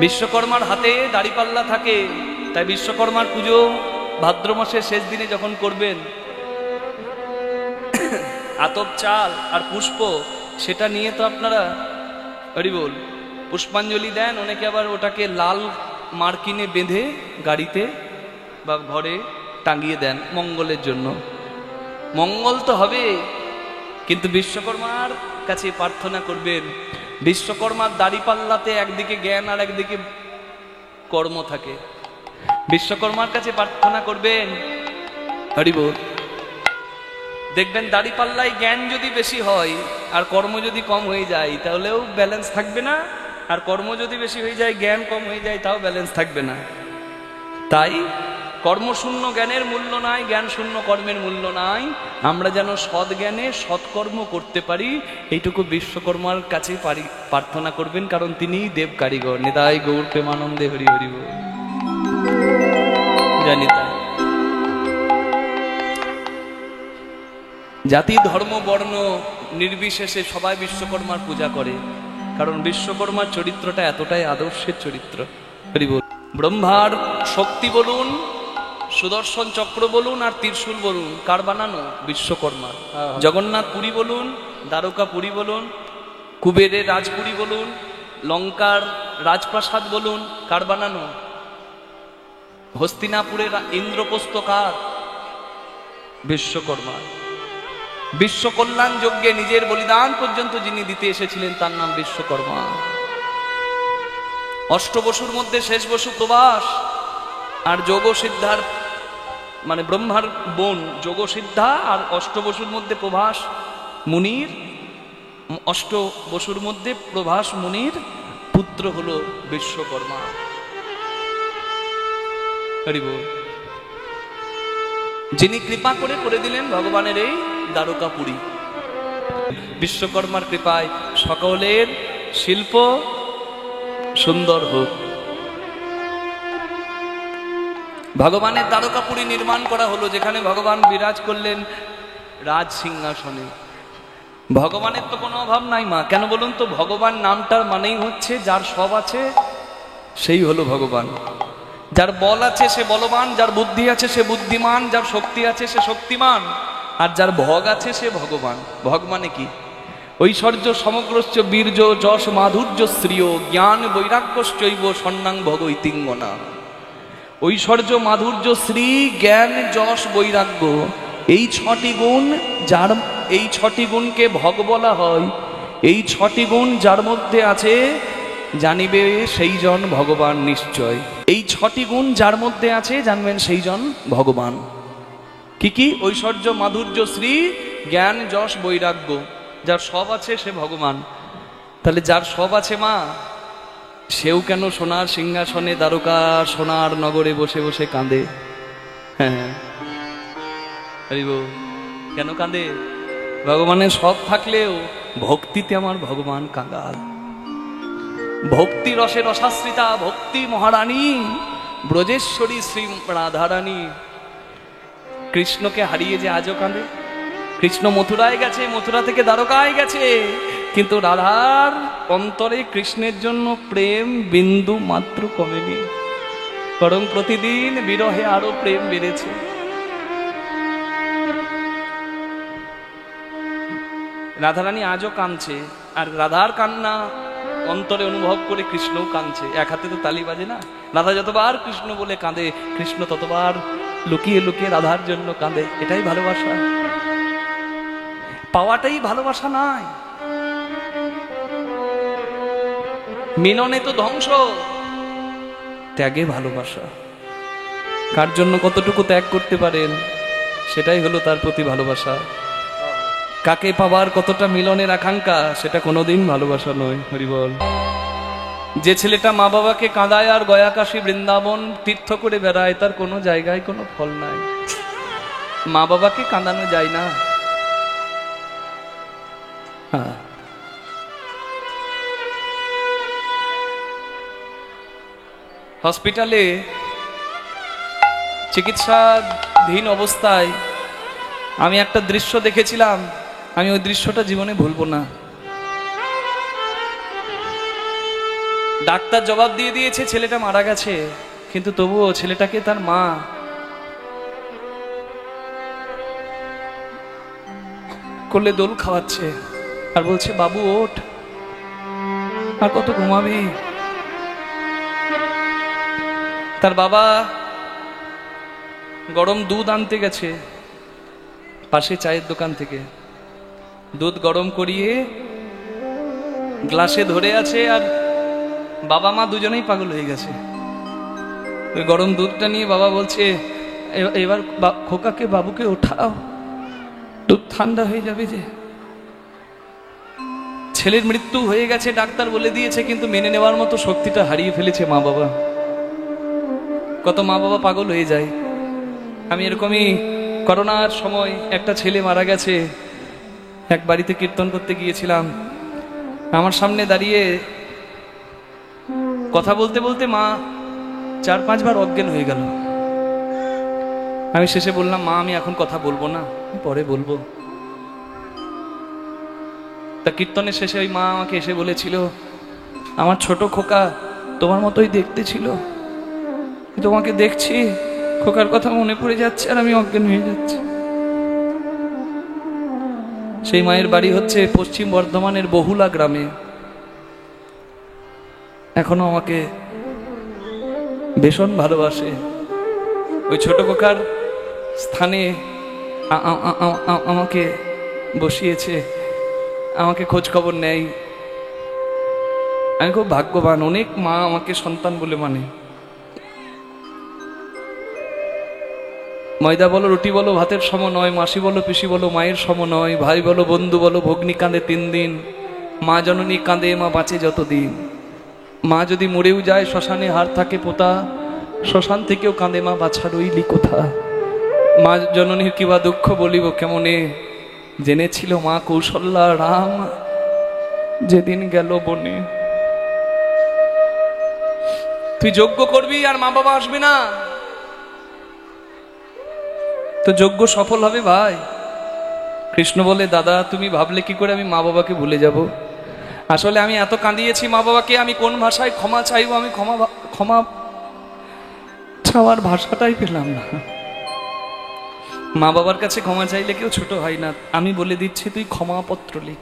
বিশ্বকর্মার হাতে দাড়িপাল্লা থাকে, তাই বিশ্বকর্মার পুজো ভাদ্র মাসের শেষ দিনে যখন করবেন, আতপ চাল আর পুষ্প সেটা নিয়ে তো আপনারা হরি বল পুষ্পাঞ্জলি দেন। অনেকে আবার ওটাকে লাল মার্কিনে বেঁধে গাড়িতে বা ঘরে টাঙিয়ে দেন মঙ্গলের জন্য। মঙ্গল তো হবে, কিন্তু বিশ্বকর্মার কাছে প্রার্থনা করবেন। বিশ্বকর্মার দাড়িপাল্লাতে একদিকে জ্ঞান আর একদিকে কর্ম থাকে। বিশ্বকর্মার কাছে প্রার্থনা করবেন, হরি বল। দেখবেন দাড়িপাল্লায় জ্ঞান যদি বেশি হয় আর কর্ম যদি কম হয়ে যায় তাহলেও ব্যালেন্স থাকবে না, আর কর্ম যদি বেশি হয়ে যায় জ্ঞান কম হয়ে যায় তাও ব্যালেন্স থাকবে না। তাই কর্মশূন্য জ্ঞানের মূল্য নাই, জ্ঞান শূন্য কর্মের মূল্য নাই। আমরা যেন সৎ জ্ঞানে সৎকর্ম করতে পারি, এইটুকু বিশ্বকর্মার কাছে প্রার্থনা করবেন, কারণ তিনিই দেব কারিগর। নিতাই গৌর প্রেমানন্দে হরি হরি বল। জানি তাই জাতি ধর্ম বর্ণ নির্বিশেষে সবাই বিশ্বকর্মার পূজা করে, কারণ বিশ্বকর্মার চরিত্রটা এতটাই আদর্শের চরিত্র। হরি বল। ব্রহ্মার শক্তি বলুন, সুদর্শন চক্র বলুন আর ত্রিশূল বলুন, কার বানানো? বিশ্বকর্মা। জগন্নাথ পুরী বলুন, দ্বারকা পুরী বলুন, কুবেরের রাজপুরী বলুন, লঙ্কার রাজপ্রাসাদ বলুন, কার বানানো? হস্তিনাপুরের ইন্দ্রপ্রস্থ কার? বিশ্বকর্মা। বিশ্ব কল্যাণ যজ্ঞে নিজের বলিদান পর্যন্ত যিনি দিতে এসেছিলেন তার নাম বিশ্বকর্মা। অষ্টবসুর মধ্যে শেষ বসু প্রভাস, আর যোগসিদ্ধার মানে ব্রহ্মার বোন যোগসিদ্ধা, আর অষ্টবসুর মধ্যে প্রভাস মুনির, অষ্টবসুর মধ্যে প্রভাস মুনির পুত্র হলো বিশ্বকর্মা। হরি বল। যিনি কৃপা করে দিলেন ভগবানের এই দ্বারকাপুরী। বিশ্বকর্মার কৃপায় সকলের শিল্প সুন্দর হোক। ভগবানের দ্বারকাপুরী নির্মাণ করা হলো, যেখানে ভগবান বিরাজ করলেন রাজ সিংহাসনে। ভগবানের তো কোনো অভাব নাই মা, কেন বলুন তো? ভগবান নামটার মানেই হচ্ছে যার সব আছে সেই হলো ভগবান। যার বল আছে সে বলবান, যার বুদ্ধি আছে সে বুদ্ধিমান, যার শক্তি আছে সে শক্তিমান, আর যার ভোগ আছে সে ভগবান। ভোগ মানে কি? ঐশ্বর্য সমগ্রশ্চ বীর্য যশ মাধুর্য শ্রিয় জ্ঞান বৈরাগ্যশ্চৈব সন্ন্যাং ভগ ইতিঙ্গনা। ঐশ্বর্য মাধুর্য শ্রী জ্ঞান যশ বৈরাগ্য, এই ছটি গুণ, যার এই ছটি গুণকে ভগ বলা হয়। এই ছটি গুণ যার মধ্যে আছে জানিবে সেই জন ভগবান নিশ্চয়। এই ছটি গুণ যার মধ্যে আছে জানবেন সেই জন ভগবান। কি কি? ঐশ্বর্য মাধুর্য শ্রী জ্ঞান যশ বৈরাগ্য, যার সব আছে সে ভগবান। তাহলে যার সব আছে মা, সেও কেন সোনার সিংহাসনে দ্বারকা সোনার নগরে বসে বসে কাঁদে? হ্যাঁ, কেন কাঁদে? ভগবানের সব থাকলেও ভক্তিতে আমার ভগবান কাঙ্গাল। ভক্তি রসে রসাশ্রিতা ভক্তি মহারানী ব্রজেশ্বরী শ্রী রাধারানী। কৃষ্ণকে হারিয়ে যে আজও কাঁদে। কৃষ্ণ মথুরায় গেছে, মথুরা থেকে দ্বারকায় গেছে, কিন্তু রাধার অন্তরে কৃষ্ণের জন্য প্রেম বিন্দু মাত্র কমেনি, বরং প্রতিদিন বিরহে আরো প্রেম বেড়েছে। রাধারানী আজও কাঁদছে, আর রাধার কান্না অন্তরে অনুভব করে কৃষ্ণও কাঁদছে। এক হাতে তো তালি বাজে না। রাধা যতবার কৃষ্ণ বলে কাঁদে, কৃষ্ণ ততবার লুকিয়ে লুকিয়ে রাধার জন্য কাঁদে। এটাই ভালোবাসা। পাওয়াটাই ভালোবাসা নয়। মিলনে তো ধ্বংস, ত্যাগে ভালোবাসা। কার জন্য কতটুকু ত্যাগ করতে পারেন সেটাই হলো তার প্রতি ভালোবাসা। কাকে পাবার কতটা মিলনের আকাঙ্ক্ষা সেটা কোনোদিন ভালোবাসা নয়। হরিবল। যে ছেলেটা মা বাবাকে কাঁদায় আর গয়া কাশী বৃন্দাবন তীর্থ করে বেড়ায়, তার কোনো জায়গায় কোনো ফল নাই। মা বাবাকে কাঁদানো যায় না। হসপিটালে চিকিৎসাধীন অবস্থায় আমি একটা দৃশ্য দেখেছিলাম, আমি ওই দৃশ্যটা জীবনে ভুলবো না। ডাক্তার জবাব দিয়ে দিয়েছে ছেলেটা মারা গেছে, কিন্তু তবুও ছেলেটাকে তার মা কোলে দোল খাওয়াচ্ছে আর বলছে, বাবু ওঠ, আর কত ঘুমাবি। তার বাবা গরম দুধ আনতে গেছে পাশে চায়ের দোকান থেকে, দুধ গরম করিয়ে গ্লাসে ধরে আছে, আর বাবা মা দুজনেই পাগল হয়ে গেছে। ওই গরম দুধটা নিয়ে বাবা বলছে, এবার খোকাকে বাবুকে ওঠাও, দুধ ঠান্ডা হয়ে যাবে যে। ছেলের মৃত্যু হয়ে গেছে ডাক্তার বলে দিয়েছে, কিন্তু মেনে নেওয়ার মতো শক্তিটা হারিয়ে ফেলেছে মা বাবা। কত মা বাবা পাগল হয়ে যায়। আমি এরকমই করোনার সময় একটা ছেলে মারা গেছে, এক বাড়িতে কীর্তন করতে গিয়েছিলাম, আমার সামনে দাঁড়িয়ে কথা বলতে বলতে মা 4-5 বার অজ্ঞান হয়ে গেল। আমি শেষে বললাম, মা আমি এখন কথা বলবো না, পরে বলবো। তা কীর্তনের শেষে ওই মা আমাকে এসে বলেছিল, আমার ছোট খোকা তোমার মতোই দেখতে ছিল, তোমাকে দেখছি খোকার কথা মনে পড়ে যাচ্ছে আর আমি অজ্ঞান হয়ে যাচ্ছি। সেই মায়ের বাড়ি হচ্ছে পশ্চিম বর্ধমানের বহুলা গ্রামে। এখনো আমাকে ভীষণ ভালোবাসে। ওই ছোট খোকার স্থানে আমাকে বসিয়েছে, আমাকে খোঁজ খবর নেয়। আমি খুব ভাগ্যবান, অনেক মা আমাকে সন্তান বলে মানে। ময়দা বলো, রুটি বলো, ভাতের সম নয়, মাসি বলো, পিসি বলো, মায়ের সম নয়, ভাই বলো, বন্ধু বলো, ভগ্নি কাঁদে 3 দিন, মা জননী কাঁদে, মা বাঁচে যতদিন। মা যদি মরেও যায় শ্মশানে হার থাকে পোতা, শ্মশান থেকেও কাঁদে মা, বাছা রইলি কোথা। মা জননীর কিবা দুঃখ বলিব কেমনে, জেনেছিল মা কৌশল্যা রাম যেদিন গেল বনে। তুই যজ্ঞ করবি আর মা বাবা আসবে না, তো যজ্ঞ সফল হবে ভাই। কৃষ্ণ বলে, দাদা তুমি ভাবলে কি করে আমি মা বাবাকে ভুলে যাব। আসলে আমি এত কাঁদিয়েছি মা বাবাকে, আমি কোন ভাষায় ক্ষমা চাইবো, আমি ক্ষমা চাওয়ার ভাষাটাই পেলাম না। মা বাবার কাছে ক্ষমা চাইলে কেউ ছোট হয় না। আমি বলে দিচ্ছি, তুই ক্ষমাপত্র লিখ।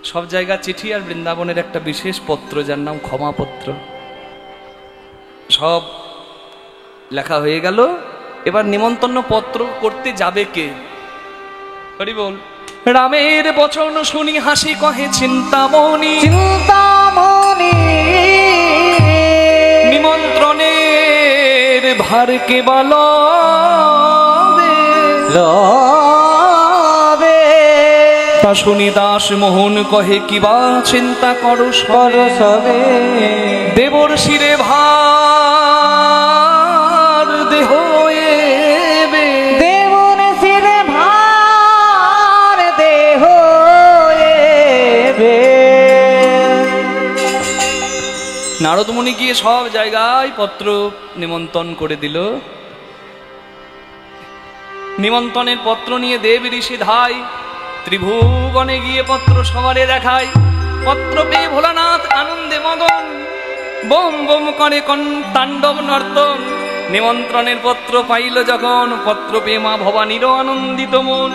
সব জায়গা চিঠি, আর বৃন্দাবনের একটা বিশেষ পত্র যার নাম ক্ষমাপত্র। সব লেখা হয়ে গেল। এবার নিমন্ত্রণ পত্র করতে যাবে কে? হরি বল। রামের বচন শুনি হাসি কহে চিন্তামণি, চিন্তামণি নিমন্ত্রণের ভার কে বলো তা শুনি দাস মোহন কহে, কিবা চিন্তা করো সবে, দেবর শিরে ভার দেহ এবে, দেবর শিরে ভার দেহ এবে। নারদ মুনি গিয়ে সব জায়গায় পত্র নিমন্ত্রণ করে দিল। নিমন্ত্রণের পত্র নিয়ে দেব ঋষি ধাই ত্রিভুবনে গিয়ে পত্র সবারে দেখায়। পত্র পেয়ে ভোলানাথ আনন্দে মগন, বম বম করে তাণ্ডব নর্তন। নিমন্ত্রণের পত্র পাইল যখন, পত্র পেয়ে মা ভবানীরও আনন্দিত মন।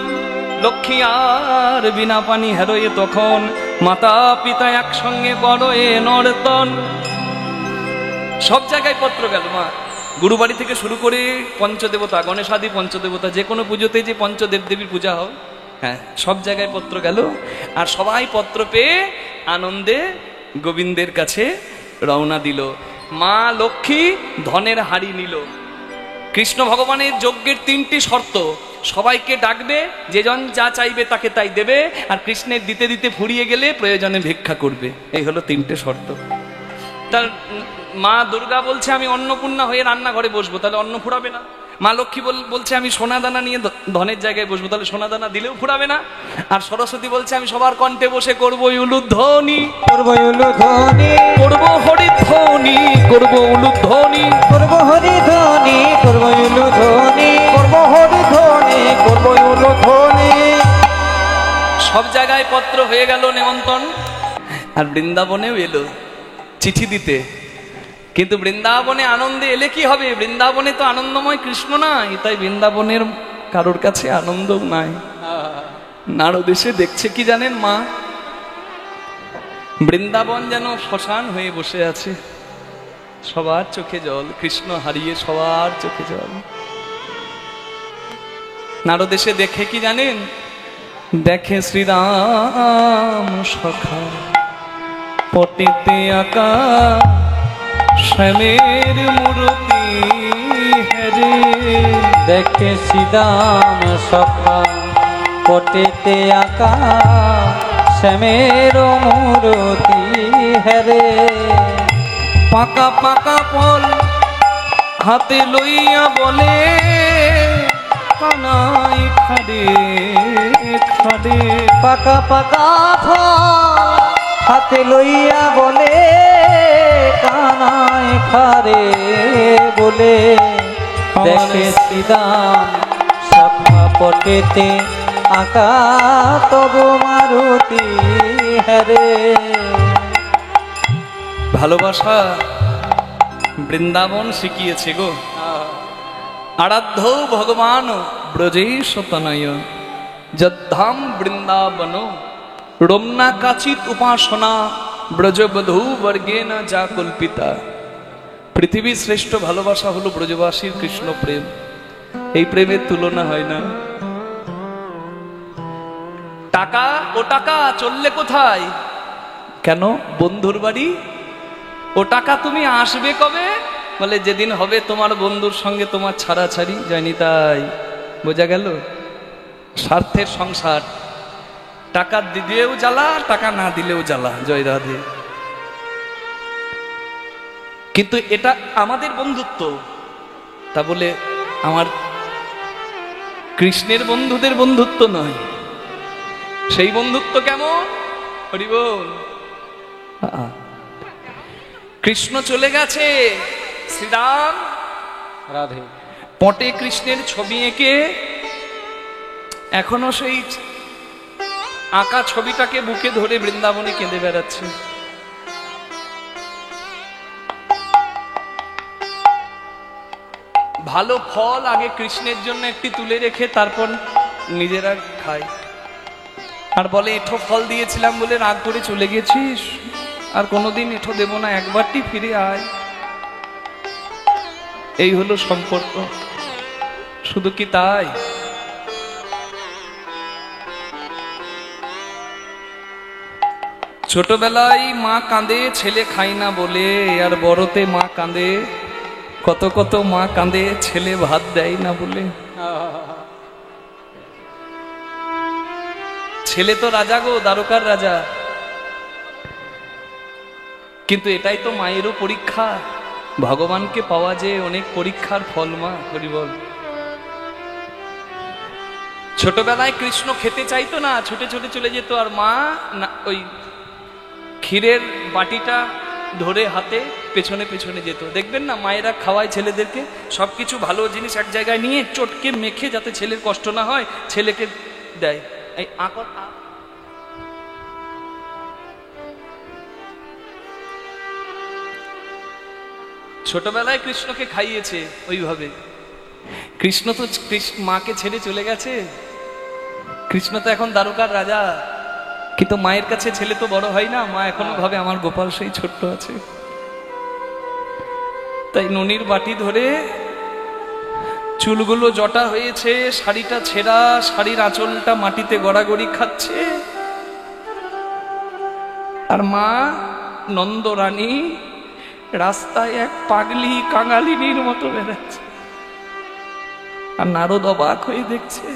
লক্ষ্মী আর বিনা পানি হেরোয়ে তখন, মাতা পিতা একসঙ্গে করয়ে নর্তন। সব জায়গায় পত্র গেল মা, গুরুবাড়ি থেকে শুরু করে পঞ্চদেবতা, গণেশাদি পঞ্চদেবতা, যে কোনো পুজোতে যে পঞ্চদেব দেবীর পূজা হয়, হ্যাঁ সব জায়গায় পত্র গেল। আর সবাই পত্র পেয়ে আনন্দে গোবিন্দের কাছে রওনা দিল। মা লক্ষ্মী ধনের হাড়ি নিল। কৃষ্ণ ভগবানের যজ্ঞের 3টি শর্ত, সবাইকে ডাকবে, যেজন যা চাইবে তাকে তাই দেবে, আর কৃষ্ণের দিতে দিতে ফুরিয়ে গেলে প্রয়োজনে ভিক্ষা করবে। এই হলো 3টে শর্ত। তার মা দুর্গা বলছে, আমি অন্নপূর্ণা হয়ে রান্নাঘরে বসবো, তাহলে অন্ন ফুরাবে না। মা লক্ষ্মী বলছে, আমি সোনাদানা নিয়ে ধনের জায়গায় বসবো, তাহলে সোনাদানা দিলেও ফুরাবে না। আর সরস্বতী বলছে, আমি সবার কণ্ঠে বসে করবো উলুধ্বনি, করবো উলুধ্বনি, করবো হরিধ্বনি, করবো উলুধ্বনি, করবো হরিধ্বনি, করবো উলুধ্বনি, করবো হরিধ্বনি, করবো উলুধ্বনি। সব জায়গায় পত্র হয়ে গেল নিমন্ত্রণ। আর বৃন্দাবনেও এলো। চিঠি দিতে। কিন্তু বৃন্দাবনে আনন্দে এলে কি হবে? বৃন্দাবনে তো আনন্দময় কৃষ্ণ নাই, তাই বৃন্দাবনের কারোর কাছে আনন্দ নাই। নারদ এসে দেখছে কি জানেন মা, বৃন্দাবন যেন শ্মশান হয়ে বসে আছে, সবার চোখে জল, কৃষ্ণ হারিয়ে সবার চোখে জল। নারদ এসে দেখে কি জানেন, দেখে শ্রীরাম সখা পটেতে আঁকা শ্যামের মূর্তি হেরে। দেখে শ্রীরাম সখা পটেতে আঁকা শ্যামের মূর্তি হেরে। পাকা পাকা ফল হাতে লইয়া বলে কানাই খাড়ে খাড়ে। পাকা পাকা ফল হাতে লইয়া বলে কানাই খারে বলে। দেখে শ্রীরাম সখা পটেতে আঁকা তবু মারুতি হেরে। ভালোবাসা বৃন্দাবন শিখিয়েছে গো। আরাধ্য ভগবান ব্রজেশ তনয় যদ্ধাম বৃন্দাবন রমনা কাচিত উপাসনা ব্রজবধূ বর্গেন যা কল্পিতা। পৃথিবীর শ্রেষ্ঠ ভালোবাসা হলো ব্রজবাসীর কৃষ্ণ প্রেম। এই প্রেমের তুলনা হয় না। টাকা ও টাকা চললে কোথায়? কেন? বন্ধুর বাড়ি। ও টাকা তুমি আসবে কবে? বলে যেদিন হবে তোমার বন্ধুর সঙ্গে তোমার ছাড়াছাড়ি। যায়নি তাই বোঝা গেল স্বার্থের সংসার। টাকা দিলেও জ্বালা, টাকা না দিলেও জ্বালা। জয় রাধে। কিন্তু এটা আমাদের বন্ধুত্ব, তা বলে আমার কৃষ্ণের বন্ধুদের বন্ধুত্ব নয়। সেই বন্ধুত্ব কেমন? হরি বল। কৃষ্ণ চলে গেছে, শ্রীরাম রাধে পটে কৃষ্ণের ছবি এঁকে এখনো সেই আঁকা ছবিটাকে বুকে ধরে বৃন্দাবনে কেঁদে বেড়াচ্ছে। ভালো ফল আগে কৃষ্ণের জন্য একটি তুলে রেখে তারপর নিজেরা খায়, আর বলে এঁঠো ফল দিয়েছিলাম বলে রাগ করে চলে গেছিস, আর কোনোদিন এঁঠো দেব না, একবারটি ফিরে আয়। এই হলো সম্পর্ক। শুধু কি তাই? ছোটবেলায় মা কাঁদে ছেলে খায় না বলে, আর বড়তে মা কাঁদে, কত কত মা কাঁদে ছেলে ভাত দেয় না বলে। ছেলে তো রাজা গো, দ্বারকার রাজা, কিন্তু এটাই তো মায়েরও পরীক্ষা। ভগবানকে পাওয়া যে অনেক পরীক্ষার ফল মা। হরি বল। ছোটবেলায় কৃষ্ণ খেতে চাইতো না, ছুটে ছুটে চলে যেত, আর মা ওই ক্ষীরের বাটিটা ধরে হাতে পেছনে পেছনে যেত। দেখবেন না মায়েরা খাওয়ায় ছেলেদেরকে, সবকিছু ভালো জিনিস এক জায়গায় নিয়ে চটকে মেখে যাতে ছেলের কষ্ট না হয় ছেলেকে দেয়। এই আকর ছোটবেলায় কৃষ্ণকে খাইয়েছে ওইভাবে। কৃষ্ণ তো মাকে ছেড়ে চলে গেছে। কৃষ্ণ তো এখন দ্বারকার রাজা, কিন্তু মায়ের কাছে ছেলে তো বড় হয় না। মা এখনো ভাবে আমার গোপাল সেই ছোট্ট আছে। তাই নুনির বাটি ধরে চুলগুলো জটা হয়েছে, শাড়িটা ছেঁড়া, শাড়ির আঁচলটা মাটিতে গড়াগড়ি খাচ্ছে, আর মা নন্দরানী রাস্তায় এক পাগলি কাঙালিনীর মতো বেড়াচ্ছে। আর নারদ অবাক হয়ে দেখছে।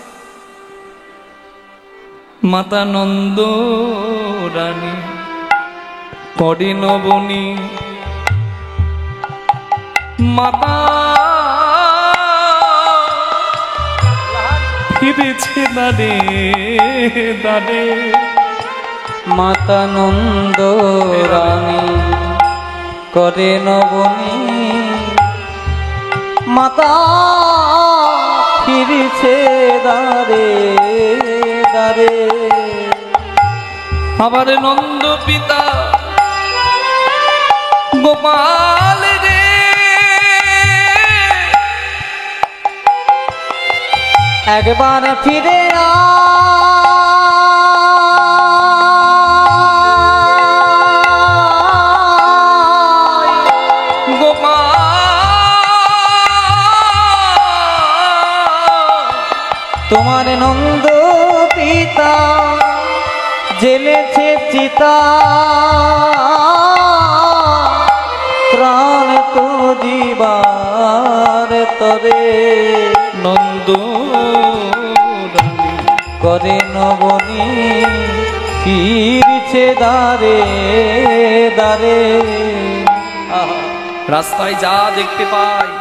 মাতা নন্দ রানী পরে নবনী, মাতা ফিরেছে দাঁড়ে দাঁড়ে। মাতা নন্দ রানী করে নবনী, মাতা ফিরেছে দাঁড়ে দাঁড়ে। আবার নন্দ পিতা গোপাল রে একবার ফিরে তোমার নন্দ পিতা জেলেছে চিতা প্রাণ তো জীবার তরে নন্দ করে নবনী ফিরছে দারে দারে। রাস্তায় যা দেখতে পায়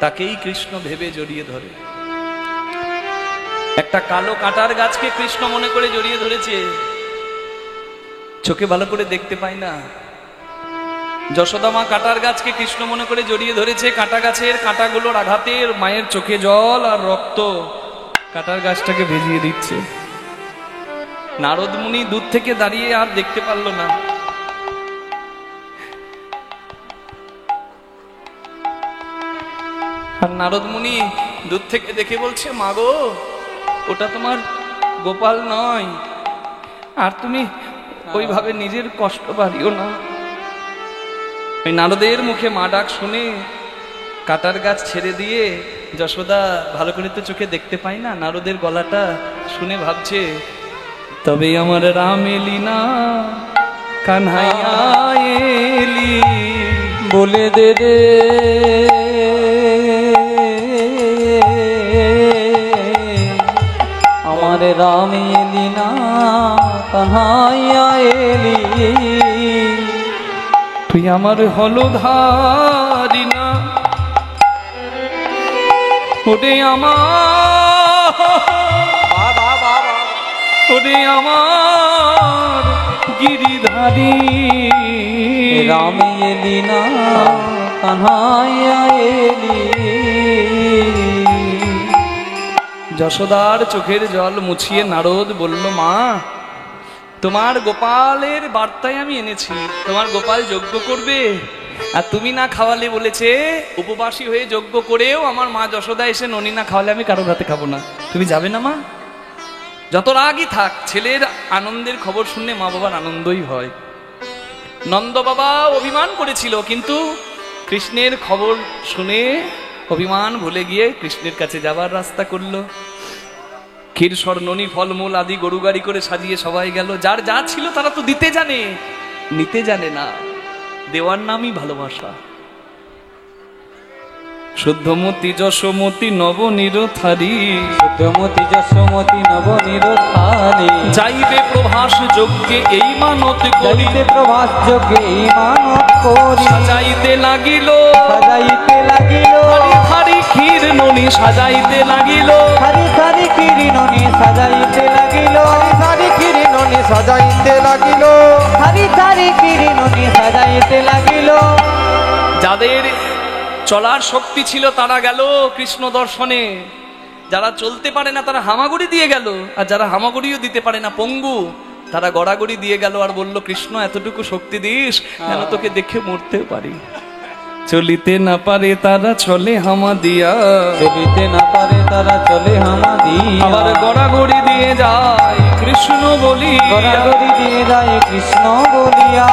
তাকেই কৃষ্ণ ভেবে জড়িয়ে ধরে। একটা কালো কাঁটার গাছকে কৃষ্ণ মনে করে জড়িয়ে ধরেছে, চোখে ভালো করে দেখতে পায় না। যশোদা মা কাঁটার গাছকে কৃষ্ণ মনে করে জড়িয়ে ধরেছে, কাঁটা গাছের কাঁটাগুলোর আঘাতে মায়ের চোখে জল আর রক্ত কাঁটার গাছটাকে ভেজিয়ে দিচ্ছে। নারদ মুনি দূর থেকে দাঁড়িয়ে আর দেখতে পারল না। আর নারদ মুনি দূর থেকে দেখে বলছে, মাগো ওটা তোমার গোপাল নয়, আর তুমি ওইভাবে নিজের কষ্ট বাড়িও না। ওই নারদের মুখে মা ডাক শুনে কাটার গাছ ছেড়ে দিয়ে, যশোদা ভালো করে তো চোখে দেখতে পাই না, নারদের গলাটা শুনে ভাবছে, তবে আমার রাম এলি না কানহাইয়া এলি বলে দে রে আমার রাম এলি না কানহাইয়া এলি। তুই আমার হলধারি না ওরে আমার গিরিধারী রাম এলি না কানহাইয়া এলি। যশোদার চোখের জল মুছিয়ে নারদ বলল, মা তোমার গোপালের বার্তায় আমি এনেছি, তোমার গোপাল যজ্ঞ করবে, আর তুমি না খাওয়ালে বলেছে উপবাসী হয়ে যজ্ঞ করেও আমার মা যশোদা এসে ননি না খাওয়ালে আমি কারোর হাতে খাবো না। তুমি যাবে না মা? যত রাগই থাক, ছেলের আনন্দের খবর শুনলে মা বাবার আনন্দই হয়। নন্দ বাবা অভিমান করেছিল, কিন্তু কৃষ্ণের খবর শুনে অভিমান ভুলে গিয়ে কৃষ্ণের কাছে যাবার রাস্তা করলো। ক্ষীর স্বর্ণনী ফলমূল আদি গরু গাড়ি করে সাজিয়ে সবাই গেল। যার যা ছিল তারা তো দিতে জানে, নিতে জানে না। দেওয়ার নামই ভালোবাসা। শুদ্ধমতি যশোমতি নবনিরথারি, শুদ্ধমতি যশোমতি নবনিরথারি, যাইবে প্রভাস যজ্ঞে এই মানত করি, যাইবে প্রভাস যজ্ঞে এই মানত করি, সাজাইতে লাগিল সাজাইতে লাগিল থারি থারি ক্ষীর ননি সাজাইতে লাগিল, থারি থারি ক্ষীর ননি সাজাইতে লাগিল, থারি ক্ষীর ননি সাজাইতে লাগিল, থারি থারি ক্ষীর ননি সাজাইতে লাগিল। যাদের চলার শক্তি ছিল তারা গেল কৃষ্ণ দর্শনে, যারা চলতে পারে না তারা হামাগুড়ি দিয়ে গেল, আর যারা হামাগুড়িও দিতে পারে না পঙ্গু তারা গড়াগড়ি দিয়ে গেল, আর বলল, কৃষ্ণ এতটুকু শক্তি দিস যেন তোকে দেখে মরতেও পারি। চলিতে না পারে তারা চলে হামা দিয়া, চলিতে না পারে তারা চলে হামা দিয়া, আবার গড়াগড়ি দিয়ে যায় কৃষ্ণ বলি, গড়াগড়ি দিয়ে যায় কৃষ্ণ বলিয়া।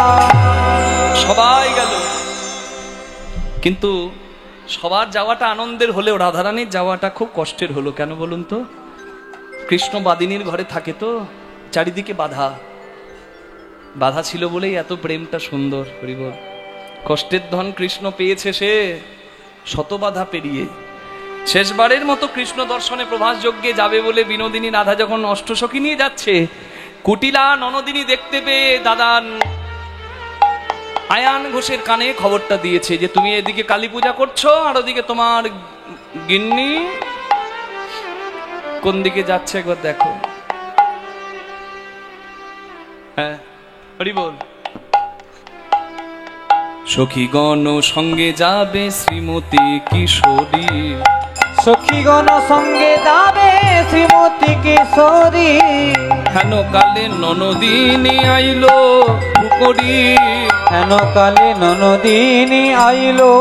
সবাই গেল, কিন্তু সবার যাওয়াটা আনন্দের হলেও রাধারানীর যাওয়াটা খুব কষ্টের হলো। কেন বলুন তো? কৃষ্ণ বাদিনীর ঘরে থাকে তো, চারিদিকে বাধা বাধা ছিল বলেই এত প্রেমটা সুন্দর। হরিবল। কষ্টের ধন কৃষ্ণ পেয়েছে সে শত বাধা পেরিয়ে। শেষবারের মতো কৃষ্ণ দর্শনে প্রভাস যজ্ঞে যাবে বলে বিনোদিনী রাধা যখন অষ্টসখী নিয়ে যাচ্ছে, কুটিলা ননদিনী দেখতে পেয়ে দাদা আয়ান ঘোষের কানে খবরটা দিয়েছে যে তুমি এদিকে কালী পূজা করছো, আর ওদিকে তোমার গিন্নি কোন দিকে যাচ্ছে একবার দেখো। হ্যাঁ, হরি বল। সখীগণ সঙ্গে যাবে শ্রীমতী কিশোরী, সখীগণ সঙ্গে যাবে শ্রীমতী কিশোরী, হেন কালে ননদিনী আইলো পুকুরি, হেন কালে ননদিনী আইলো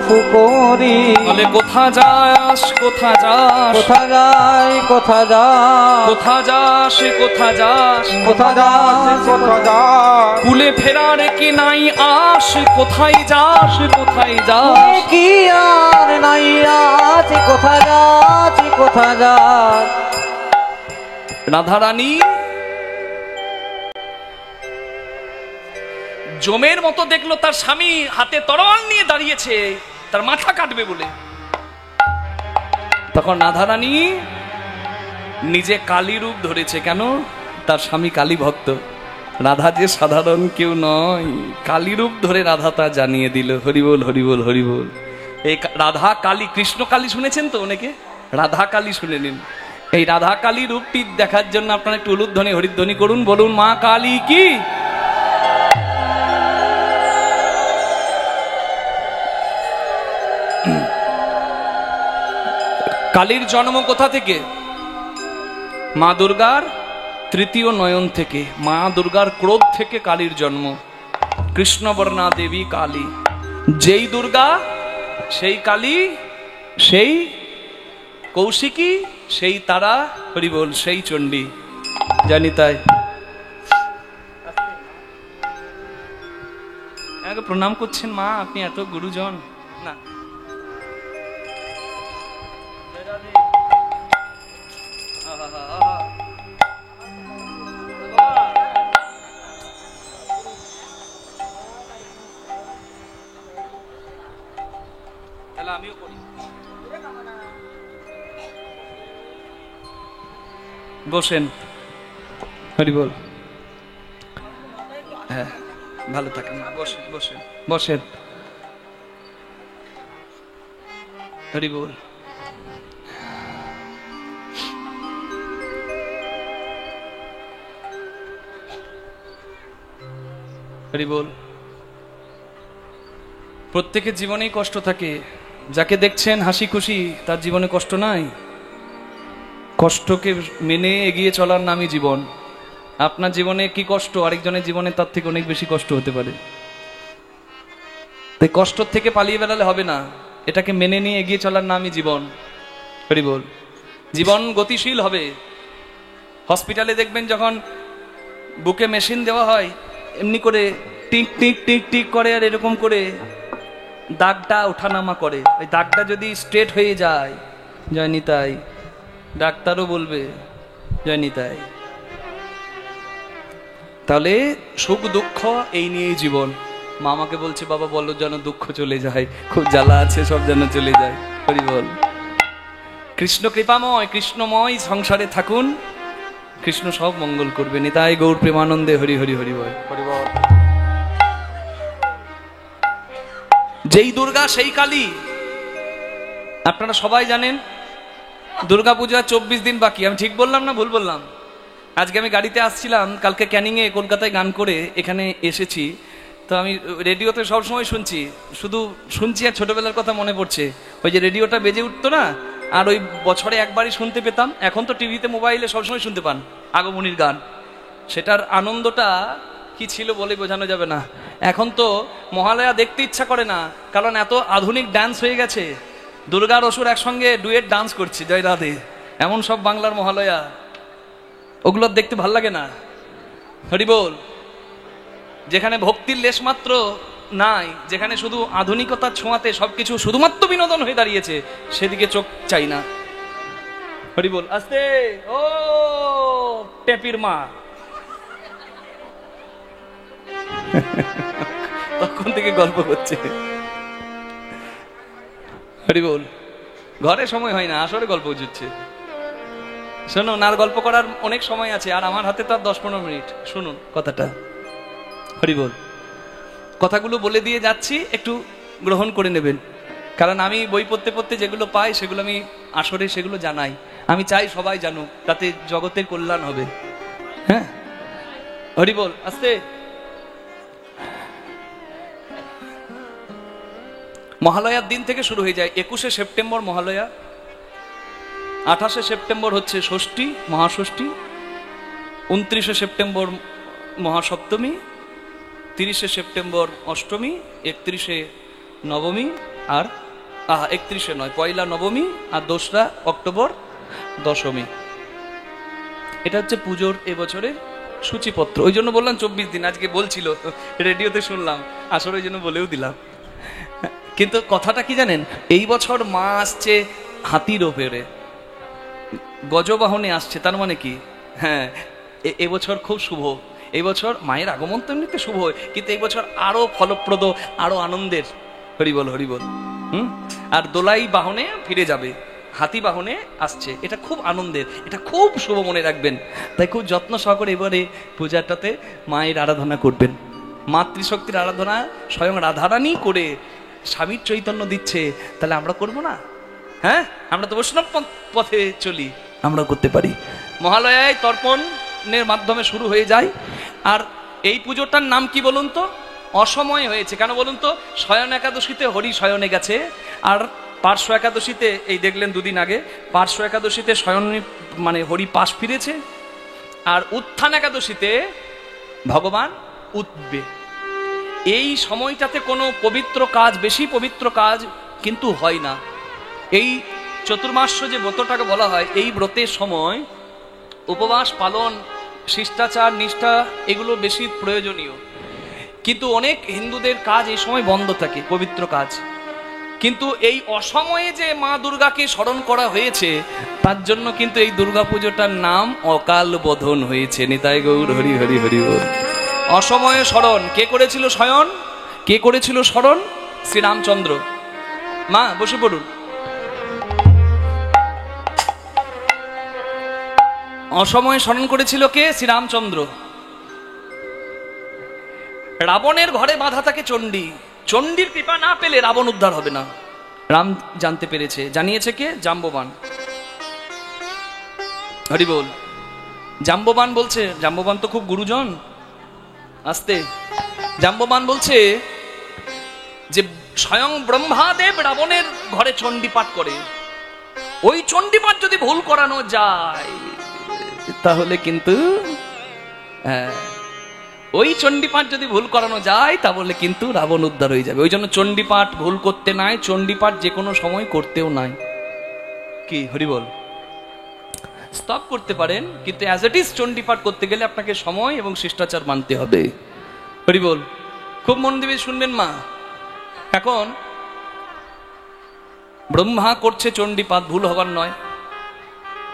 ফুকরি। বলে কোথা যাস কোথা যাস, কোথা যায় কোথা যায়, কোথা যাস কোথা যাস, কোথা যায় কোথা যায় কুলে ফেরার কি নাই আস, কোথায় যাস কোথায় যাস। কি আর নাই আছি, কোথা যাচ্ছি কোথা যায়। রাধারানী জমের মতো দেখলো তার স্বামী হাতে তরোয়াল নিয়ে দাঁড়িয়েছে, তার মাথা কাটবে বলে। তখন রাধারানী নিজে কালী রূপ ধরেছে। কেন? তার স্বামী কালী ভক্ত। রাধা যে সাধারণ কেউ নয়, কালী রূপ ধরে রাধা তা জানিয়ে দিল। হরিবোল হরিবোল হরিবোল। এই রাধা কালী, কৃষ্ণ কালী শুনেছেন তো অনেকে, রাধা কালী শুনে নিন। এই রাধা কালী রূপটি দেখার জন্য আপনারা একটু উলুধ্বনি হরিধ্বনি করুন, বলুন মা কালী কি। কালীর জন্ম কোথা থেকে? মা দুর্গার তৃতীয় নয়ন থেকে। মা দুর্গার ক্রোধ থেকে কালীর জন্ম। কৃষ্ণবর্ণা দেবী কালী। যেই দুর্গা সেই কালী, সেই কৌশিকী, সেই তারা, হরিবোল, সেই চণ্ডী। জানি তাই প্রণাম করছেন মা, আপনি এত গুরুজন না। আমিও করি। বসেন, হরিবোল। হ্যাঁ, ভালো থাকেন, বসেন বসেন বসেন, হরিবোল। হরিবোল। প্রত্যেকের জীবনেই কষ্ট থাকে। যাকে দেখছেন হাসি খুশি, তার জীবনে কষ্ট নাই। কষ্টকে মেনে এগিয়ে চলার নামই জীবন। আপনার জীবনে কি কষ্ট, আরেকজনের জীবনে তার থেকে অনেক বেশি কষ্ট হতে পারে। তাই কষ্ট থেকে পালিয়ে বেড়ালে হবে না, এটাকে মেনে নিয়ে এগিয়ে চলার নামই জীবন। হরিবোল। জীবন গতিশীল হবে। হসপিটালে দেখবেন যখন বুকে মেশিন দেওয়া হয়, এমনি করে টিক টিক টিক টিক করে, আর এরকম করে দাগটা ওঠানামা করে। ওই দাগটা যদি স্ট্রেট হয়ে যায়, জয় নিতাই, ডাক্তারও বলবে জয় নিতাই। তাহলে সুখ দুঃখ এই নিয়েই জীবন। মা আমাকে বলছে বাবা বলো যেন দুঃখ চলে যায়, খুব জ্বালা আছে সব যেন চলে যায়। হরি বল। কৃষ্ণ কৃপাময়, কৃষ্ণময় সংসারে থাকুন, কৃষ্ণ সব মঙ্গল করবে। নিতাই গৌর প্রেমানন্দে হরি হরি হরি বল। যেই দুর্গা সেই কালী। আপনারা সবাই জানেন দুর্গা পূজা 24 দিন বাকি। আমি ঠিক বললাম না ভুল বললাম? আজকে আমি গাড়িতে আসছিলাম, কালকে ক্যানিংয়ে কলকাতায় গান করে এখানে এসেছি। তো আমি রেডিওতে সবসময় শুনছি, শুধু শুনছি আর ছোটবেলার কথা মনে পড়ছে। ওই যে রেডিওটা বেজে উঠতো না, আর ওই বছরে একবারই শুনতে পেতাম। এখন তো টিভিতে মোবাইলে সবসময় শুনতে পান আগমনীর গান। সেটার আনন্দটা কি ছিল বলে বোঝানো যাবে না। এখন তো মহালয়া দেখতে ইচ্ছা করে না, কারণ এত আধুনিক ডান্স হয়ে গেছে। দুর্গার অসুর একসঙ্গে ডুয়েট ডান্স করছে, জয় রাধে, এমন সব বাংলার মহালয়া, ওগুলো দেখতে ভাল লাগে না। হরিবোল। যেখানে ভক্তির লেশমাত্র নাই, যেখানে শুধু আধুনিকতার ছোঁয়াতে সবকিছু শুধুমাত্র বিনোদন হয়ে দাঁড়িয়েছে, সেদিকে চোখ চাই না। হরিবোল। আস্তে, ও টেপির মা তখন থেকে গল্প করছে। হরিবোল। ঘরে সময় হয় না, আসলে গল্প জুটছে। শুনুন, আর গল্প করার অনেক সময় আছে, আর আমার হাতে তো আর 10-15 মিনিট। শুনুন কথাটা। হরিবোল। কথাগুলো বলে দিয়ে যাচ্ছি, একটু গ্রহণ করে নেবেন। কারণ আমি বই পড়তে পড়তে যেগুলো পাই সেগুলো আমি আসরে সেগুলো জানাই। আমি চাই সবাই জানুক, তাতে জগতের কল্যাণ হবে। হ্যাঁ, হরিবোল। আস্তে। মহালয়ার দিন থেকে শুরু হয়ে যায়। 21শে সেপ্টেম্বর মহালয়া, 28শে সেপ্টেম্বর হচ্ছে ষষ্ঠী, মহাষষ্ঠী, 29শে সেপ্টেম্বর মহাসপ্তমী, 30শে সেপ্টেম্বর অষ্টমী, 31শে নবমী, আর 31শে নয়, পয়লা নবমী, আর 2রা অক্টোবর দশমী। এটা হচ্ছে পুজোর এবছরের সূচিপত্র। ওই জন্য বললাম 24 দিন, আজকে বলছিল রেডিওতে শুনলাম, আসলে ওই জন্য বলেও দিলাম। কিন্তু কথাটা কি জানেন, এই বছর মা আসছে হাতির ওপরে, গজবাহনে আসছে। তার মানে কি, হ্যাঁ এবছর খুব শুভ। এই বছর মায়ের আগমন তো এমনিতে শুভ, কিন্তু এই বছর আরো ফলপ্রদ, আরো আনন্দের। হরিবল হরিবল। আর দোলাই বাহনে ফিরে যাবে, হাতি বাহনে আসছে, এটা খুব আনন্দের, এটা খুব শুভ, মনে রাখবেন। তাই খুব যত্ন সহকারে এবারে পূজাটাতে মায়ের আরাধনা করবেন। মাতৃশক্তির আরাধনা স্বয়ং রাধারানী করে স্বামীর চৈতন্য দিচ্ছে, তাহলে আমরা করব না? হ্যাঁ, আমরা তো বৈষ্ণব পথে চলি, আমরা করতে পারি। মহালয়ায় তর্পণের মাধ্যমে শুরু হয়ে যায়। আর এই পুজোটার নাম কি বলুন তো? অসময়ে হয়েছে। কেন বলুন তো? শয়ন একাদশীতে হরি শয়নে গেছে, আর পার্শ্ব একাদশীতে, এই দেখলেন দুদিন আগে, পার্শ্ব একাদশীতে শয়ন মানে হরি পাশ ফিরেছে, আর উত্থান একাদশীতে ভগবান উঠবে। এই সময়টাতে কোনো পবিত্র কাজ, বেশি পবিত্র কাজ কিন্তু হয় না। এই চতুর্মাস্য যে ব্রতটাকে বলা হয়, এই ব্রতের সময় উপবাস পালন, শিষ্টাচার, নিষ্ঠা, এগুলো বেশি প্রয়োজনীয়। কিন্তু অনেক হিন্দুদের কাজ এই সময় বন্ধ থাকে, পবিত্র কাজ। কিন্তু এই অসময়ে যে মা দুর্গাকে স্মরণ করা হয়েছে, তার জন্য কিন্তু এই দুর্গা পুজোটার নাম অকাল বোধন হয়েছে। নিতাই গৌর হরি হরি হরি বল। অসময়ে স্মরণ কে করেছিল? শয়ন। কে করেছিল স্মরণ? শ্রীরামচন্দ্র। মা বসে পড়ুন। অসময়ে স্মরণ করেছিল কে? শ্রীরামচন্দ্র। রাবণের ঘরে বাঁধা থাকে চণ্ডী, চণ্ডীর কৃপা না পেলে রাবণ উদ্ধার হবে না। রাম জানতে পেরেছে, জানিয়েছে কে? জাম্ববান। হরি বল। জাম্ববান বলছে, জাম্ববান তো খুব গুরুজন, আস্তে। জাম্ববান বলছে যে স্বয়ং ব্রহ্মাদেব রাবণের ঘরে চণ্ডী পাঠ করে, ওই চণ্ডী পাঠ যদি ভুল করানো যায় তাহলে কিন্তু, হ্যাঁ, ওই চণ্ডীপাঠ যদি ভুল করানো যায় তাহলে কিন্তু রাবণ উদ্ধার হয়ে যাবে। ওই জন্য চণ্ডীপাঠ ভুল করতে নাই, চণ্ডীপাঠ যে কোনো সময় করতেও নাই। কি হরিবল? স্টপ করতে পারেন, কিন্তু অ্যাজ ইট ইজ চণ্ডীপাঠ করতে গেলে আপনাকে সময় এবং শিষ্টাচার মানতে হবে। হরিবল। খুব মন দিয়ে শুনবেন মা। এখন ব্রহ্মা করছে চণ্ডীপাঠ, ভুল হবার নয়।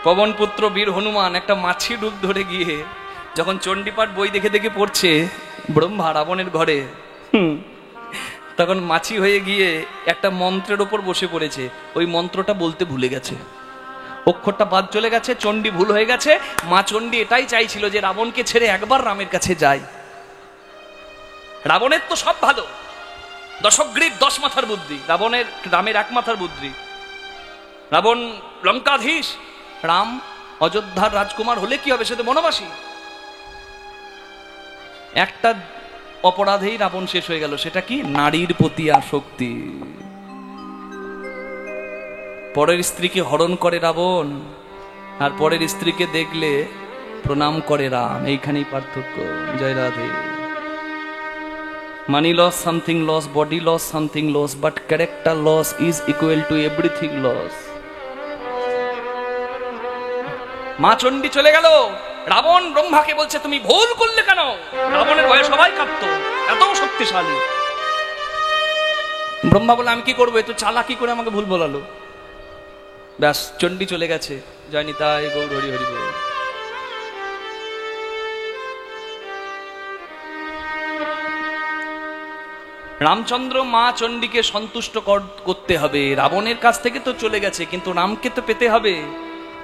পবনপুত্র বীর হনুমান একটা মাছি রূপ ধরে গিয়ে যখন চণ্ডীপাঠ বই দেখে দেখে পড়ছে ব্রহ্মা রাবণের ঘরে, তখন মাছি হয়ে গিয়ে একটা মন্ত্রের ওপর বসে পড়েছে। ওই মন্ত্রটা বলতে ভুলে গেছে, অক্ষরটা বাদ চলে গেছে, চণ্ডী ভুল হয়ে গেছে। মা চণ্ডী এটাই চাইছিল যে রাবণকে ছেড়ে একবার রামের কাছে যায়। রাবণের তো সব ভালো, দশগ্রীব 10 মাথার বুদ্ধি, রামের 1 মাথার বুদ্ধি। রাবণ লঙ্কাধীশ, রাম অযোধ্যার রাজকুমার হলে কি হবে? সে তো বনবাসী। একটা অপরাধেই রাবণ শেষ হয়ে গেল, সেটা কি? নারীর প্রতি আসক্তি। পরের স্ত্রীকে হরণ করে রাবণ, আর পরের স্ত্রীকে দেখলে প্রণাম করে রাম। এইখানেই পার্থক্য। জয় Radhe. Money loss, something loss, body loss, something loss, but character loss is equal to everything loss. মা চণ্ডী চলে গেল, রাবণ ব্রহ্মাকে বলছে তুমি ভুল করলে কেন? রাবণের ভয়ে সবাই কাঁপতো, এত শক্তিশালী। ব্রহ্মা বলে আমি কি করবো, এত চালাকি করে আমাকে ভুল বলালো। ব্যাস, চণ্ডী চলে গেছে। জয় নিতাই গৌর হরি হরি বল। রামচন্দ্র মা চণ্ডীকে সন্তুষ্ট করতে হবে। রাবণের কাছ থেকে তো চলে গেছে, কিন্তু রামকে তো পেতে হবে।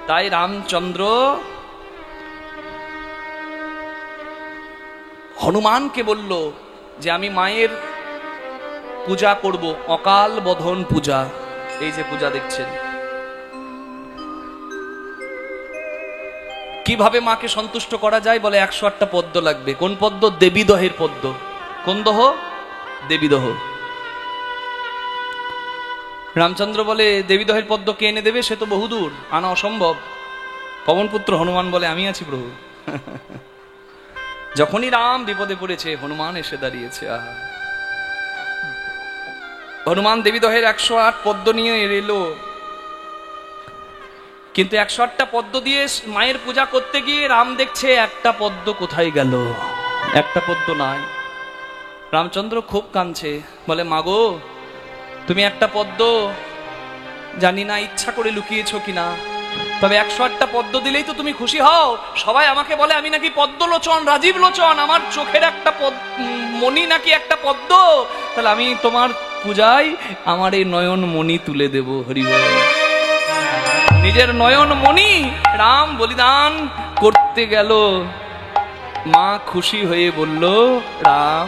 তাই রামচন্দ্র হনুমানকে বলল যে আমি মায়ের পূজা করব, অকাল বোধন পূজা। এই যে পূজা দেখছেন, কিভাবে মাকে সন্তুষ্ট করা যায় বলে 108টা পদ্ম লাগবে। কোন পদ্ম? দেবীদহের পদ্ম। কোন দহ? দেবীদহ। রামচন্দ্র বলে দেবীদহের পদ্ম কে এনে দেবে? সে তো বহুদূর, আনা অসম্ভব। পবনপুত্র হনুমান বলে আমি আছি প্রভু। যখনই রাম বিপদে পড়েছে হনুমান এসে দাঁড়িয়েছে। আহা, হনুমান দেবীদহের 108 পদ্ম নিয়ে এলো, কিন্তু 108টা পদ্ম দিয়ে মায়ের পূজা করতে গিয়ে রাম দেখছে একটা পদ্ম কোথায় গেল, একটা পদ্ম নাই। রামচন্দ্র খুব কাঁদছে, বলে মাগো তুমি একটা পদ্ম জানি না ইচ্ছা করে লুকিয়েছো কিনা, তবে 108টা পদ্ম দিলেই তো তুমি খুশি হও। সবাই আমাকে বলে আমি নাকি পদ্মলোচন, রাজীব লোচন, আমার চোখের একটা মণি নাকি একটা পদ্ম, তাহলে আমি তোমার পূজায় আমার এই নয়ন মণি তুলে দেব। হরি বল। নিজের নয়ন মণি রাম বলিদান করতে গেল। মা খুশি হয়ে বলল, রাম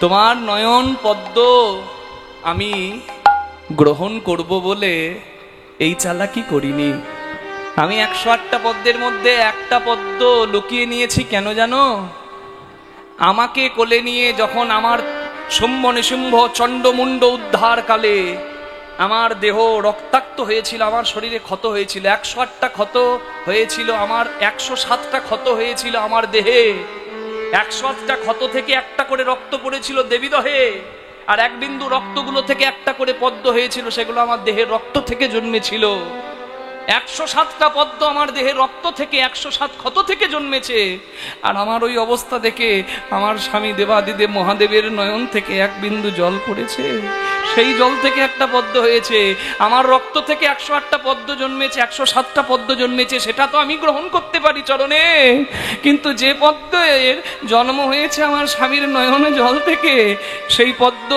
তোমার নয়ন পদ্ম আমি গ্রহণ করব বলে এই চালাকি করিনি। আমি 108টা পদ্মের মধ্যে একটা পদ্ম লুকিয়ে নিয়েছি। কেন জানো? আমাকে কোলে নিয়ে যখন আমার শুম্ভ নিশুম্ভ চণ্ডমুণ্ড উদ্ধার কালে আমার দেহ রক্তাক্ত হয়েছিল, আমার শরীরে ক্ষত হয়েছিল, 108টা ক্ষত হয়েছিল, আমার 107টা ক্ষত হয়েছিল আমার দেহে। 108টা ক্ষত থেকে একটা করে রক্ত পড়েছিল দেবীদহে, আর এক বিন্দু রক্তগুলো থেকে একটা করে পদ্ম হয়েছিল, সেগুলো আমার দেহের রক্ত থেকে জন্মেছিল। 107টা পদ্ম আমার দেহের রক্ত থেকে, 107 ক্ষত থেকে জন্মেছে। আর আমার ওই অবস্থা দেখে আমার স্বামী দেবাদিদেব মহাদেবের নয়ন থেকে এক বিন্দু জল পড়েছে, সেই জল থেকে একটা পদ্ম হয়েছে। আমার রক্ত থেকে 108টা পদ্ম জন্মেছে, 107টা পদ্ম জন্মেছে, সেটা তো আমি গ্রহণ করতে পারি চরণে, কিন্তু যে পদ্মের জন্ম হয়েছে আমার স্বামীর নয়নে জল থেকে, সেই পদ্ম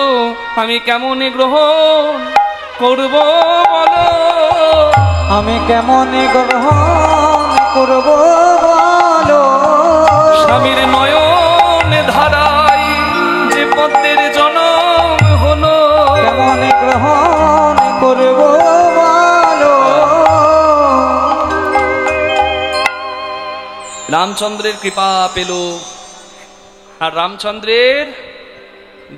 আমি কেমনে গ্রহণ করব বলো? আমি কেমনে গ্রহণ করব বলো? স্বামীর নয়ন ধারায় যে পদ্মের জনম হলো, কেমনে গ্রহণ করব বলো? রামচন্দ্রের কৃপা পেল, আর রামচন্দ্রের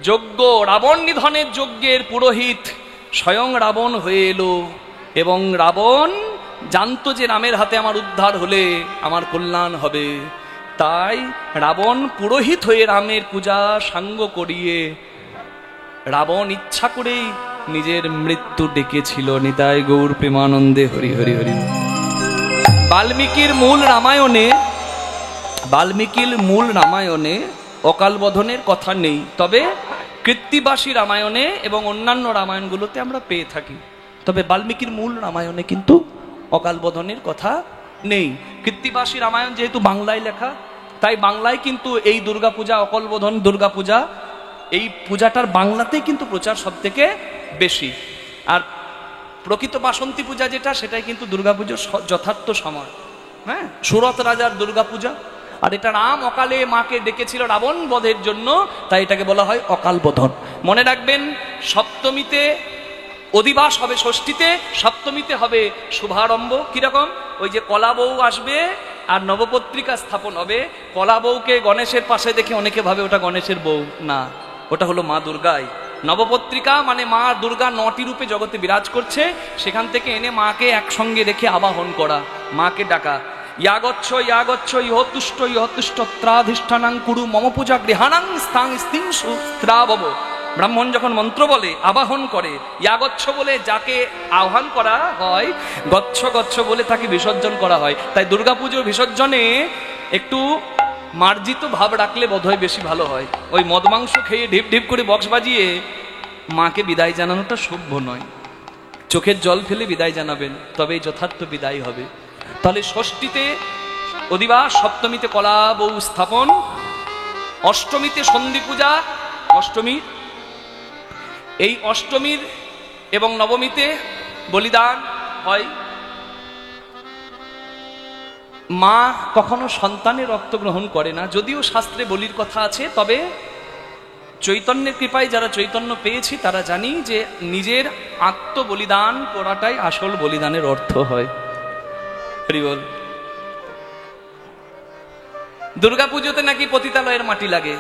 যজ্ঞ, রাবণ নিধনের যজ্ঞের পুরোহিত স্বয়ং রাবণ হয়ে এলো। এবং রাবণ জানতো যে রামের হাতে আমার উদ্ধার হলে আমার কল্যাণ হবে, তাই রাবণ পুরোহিত হয়ে রামের পূজা সাঙ্গ করিয়ে রাবণ ইচ্ছা করেই নিজের মৃত্যু ডেকেছিল। নিতাই গৌর প্রেমানন্দে হরি হরি হরি। বাল্মীকির মূল রামায়ণে অকাল বোধনের কথা নেই, তবে কৃত্তিবাসী রামায়ণে এবং অন্যান্য রামায়ণগুলোতে আমরা পেয়ে থাকি। তবে বাল্মীকির মূল রামায়ণে কিন্তু অকাল বোধনের কথা নেই। কৃত্তিবাসী রামায়ণ যেহেতু বাংলায় লেখা, তাই বাংলায় কিন্তু এই দুর্গাপূজা, অকাল বোধন দুর্গাপূজা, এই পূজাটার বাংলাতেই কিন্তু প্রচার সব থেকে বেশি। আর প্রকৃত বাসন্তী পূজা যেটা, সেটাই কিন্তু দুর্গাপুজোর যথার্থ সময়। হ্যাঁ, সুরত রাজার দুর্গাপূজা। আর এটা রাম অকালে মাকে ডেকেছিল রাবণ বধের জন্য, তাই এটাকে বলা হয় অকাল বোধন। মনে রাখবেন, সপ্তমীতে অধিবাস হবে, ষষ্ঠীতে, সপ্তমীতে হবে শুভারম্ভ। কিরকম? ওই যে কলা বউ আসবে আর নবপত্রিকা স্থাপন হবে। কলা বউকে গণেশের পাশে দেখে অনেকে ভাবে ওটা গণেশের বউ, না, ওটা হলো মা দুর্গাই। নবপত্রিকা মানে মা দুর্গা 9টি রূপে জগতে বিরাজ করছে, সেখান থেকে এনে মাকে একসঙ্গে রেখে আবাহন করা, মাকে ডাকা। ইয়াগচ্ছ ইয়াগচ্ছ ইহতুষ্ট ইহতুষ্ট ত্রাধিষ্ঠানাং কুরু মম পূজা গৃহানাং স্থাং স্তিংসু ত্রাবব। ব্রাহ্মণ যখন মন্ত্র বলে, আবাহন করে, ইয়াগচ্ছ বলে যাকে আহ্বান করা হয়, গচ্ছ গচ্ছ বলে তাকে বিসর্জন করা হয়। তাই দুর্গাপুজোর বিসর্জনে একটু মার্জিত ভাব রাখলে বোধহয় বেশি ভালো হয়। ওই মদ মাংস খেয়ে ঢিপ ঢিপ করে বক্স বাজিয়ে মাকে বিদায় জানানোটা সভ্য নয়। চোখের জল ফেলে বিদায় জানাবেন, তবেই যথার্থ বিদায় হবে। তাহলে ষষ্ঠীতে অধিবাস, সপ্তমীতে কলা বউ স্থাপন, অষ্টমীতে সন্ধি পূজা, অষ্টমী, এই অষ্টমীর এবং নবমীতে বলিদান হয়। মা কখনো সন্তানের রক্ত গ্রহণ করে না, যদিও শাস্ত্রে বলির কথা আছে, তবে চৈতন্যের কৃপায় যারা চৈতন্য পেয়েছি তারা জানি যে নিজের আত্ম বলিদান করাটাই আসল বলিদানের অর্থ হয়। হরি বল। দুর্গাপুজোতে নাকি পতিতালয়ের মাটি লাগে,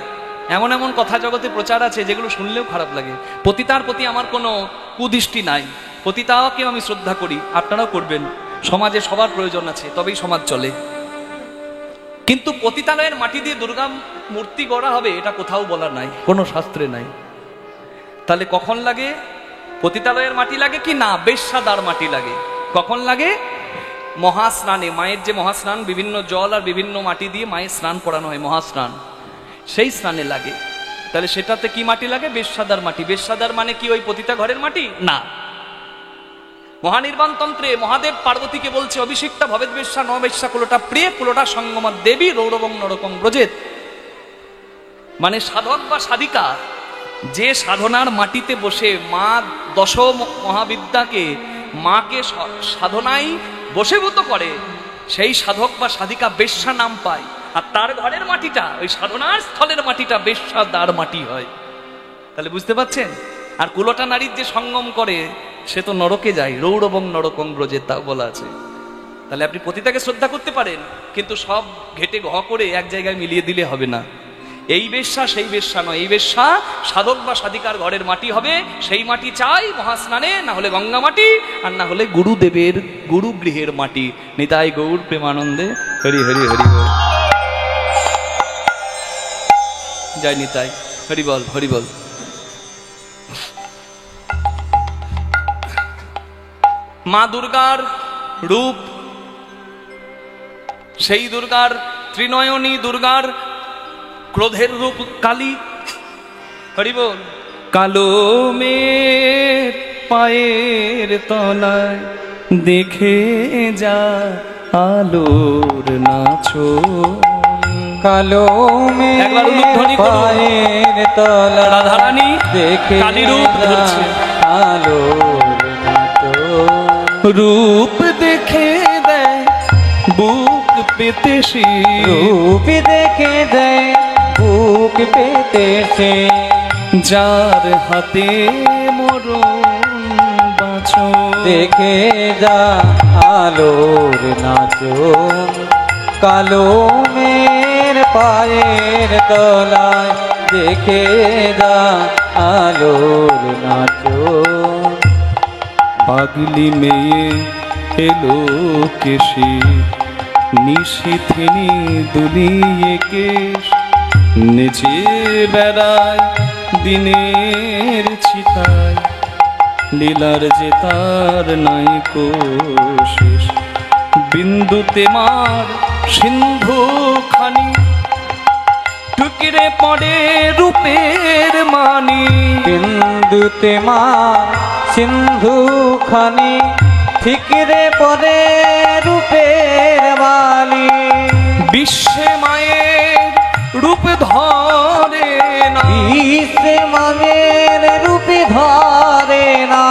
এমন এমন কথা জগতে প্রচার আছে যেগুলো শুনলেও খারাপ লাগে। পতিতার প্রতি আমার কোনো কুদৃষ্টি নাই, পতিতাকেও আমি শ্রদ্ধা করি, আপনারাও করবেন। সমাজে সবার প্রয়োজন আছে, তবেই সমাজ চলে। কিন্তু পতিতালয়ের মাটি দিয়ে দুর্গা মূর্তি গড়া হবে এটা কোথাও বলা নাই, কোনো শাস্ত্রে নাই। তাহলে কখন লাগে? পতিতালয়ের মাটি লাগে কি না বেশ্যাদার মাটি লাগে? কখন লাগে? মহাস্নানে, মায়ের যে মহাস্নান, বিভিন্ন জল আর বিভিন্ন মাটি দিয়ে মায়ের স্নান করানো হয়, মহাস্নান, সেই স্নানে লাগে। তাহলে সেটাতে কি মাটি লাগে? বেশ্যাদার মাটি। বেশ্যাদার মানে কি ওই পতিতা ঘরের মাটি? না। মহানির্বাণ তন্ত্রে মহাদেব পার্বতীকে বলছে অভিষিক্তা ভবেদ বেশ্যা ন বেশ্যা কুলোটা প্রিয় কুলোটা সঙ্গমা দেবী রৌরবং নরকং ব্রজেত। মানে সাধক বা সাধিকা যে সাধনার মাটিতে বসে মা দশ মহাবিদ্যাকে, মাকে সাধনায় বশীভূত করে, সেই সাধক বা সাধিকা বেশ্যা নাম পায়। আর তার ঘরের মাটিটা, ওই সাধনার স্থলের মাটিটা বেশ্যাদার মাটি হয়। তাহলে বুঝতে পারছেন? আর কুলোটা নারীর যে সঙ্গম করে সে তো নরকে যায়, রৌরবং নরকং ব্রজে, তা বলা আছে। তাহলে আপনি পতিতাকে শ্রদ্ধা করতে পারেন, কিন্তু সব ঘেটে ঘ করে এক জায়গায় মিলিয়ে দিলে হবে না। এই বেশ্যা সেই বেশ্যা নয়, এই বেশ্যা সাধক বা সাধিকার ঘরের মাটি হবে। সেই মাটি চাই মহাস্নানে, না হলে গঙ্গা মাটি, আর না হলে গুরুদেবের গুরুগৃহের মাটি। নিতাই গৌর প্রেমানন্দে হরি হরি হরি বল। জয় নিতাই, হরি বল হরি বল। মা দুর্গার রূপ, সেই দুর্গার ত্রিনয়নী দুর্গার ক্রোধের রূপ কালী। হরি বল। কালো মের পায়ের তলায় দেখে যা আলোর নাচো, কালো একবার উলুধ্বনি করুন। পায়ের তলা রাধারানী দেখে কালী রূপ ধরছে। আলোর নাচো, রূপ দেখে দেয় বুক পেতে সে, রূপ দেখে দেয় বুক পেতে সে, যার হাতে মরণ বাঁচো, দেখে যা আলোর নাচো, কালো মের পায়ের তলায় দেখে যা আলোর নাচো। পাগলি মেয়ে এলো কেশে, নিশিথিনী দুলিয়ে কেশ, নেচে বেড়ায় দিনের ছিটায়, লীলার যে তার নাই কোশেষ, বিন্দুতে মার সিন্ধু খানি, টুকরে পড়ে রূপের মানি, বিন্দুতে মা সিন্ধু খানি, ঠিকরে পরে রূপের মালি, বিশ্বে মায়ের রূপ ধরে না, বিশ্বে মায়ের রূপে ধরে না,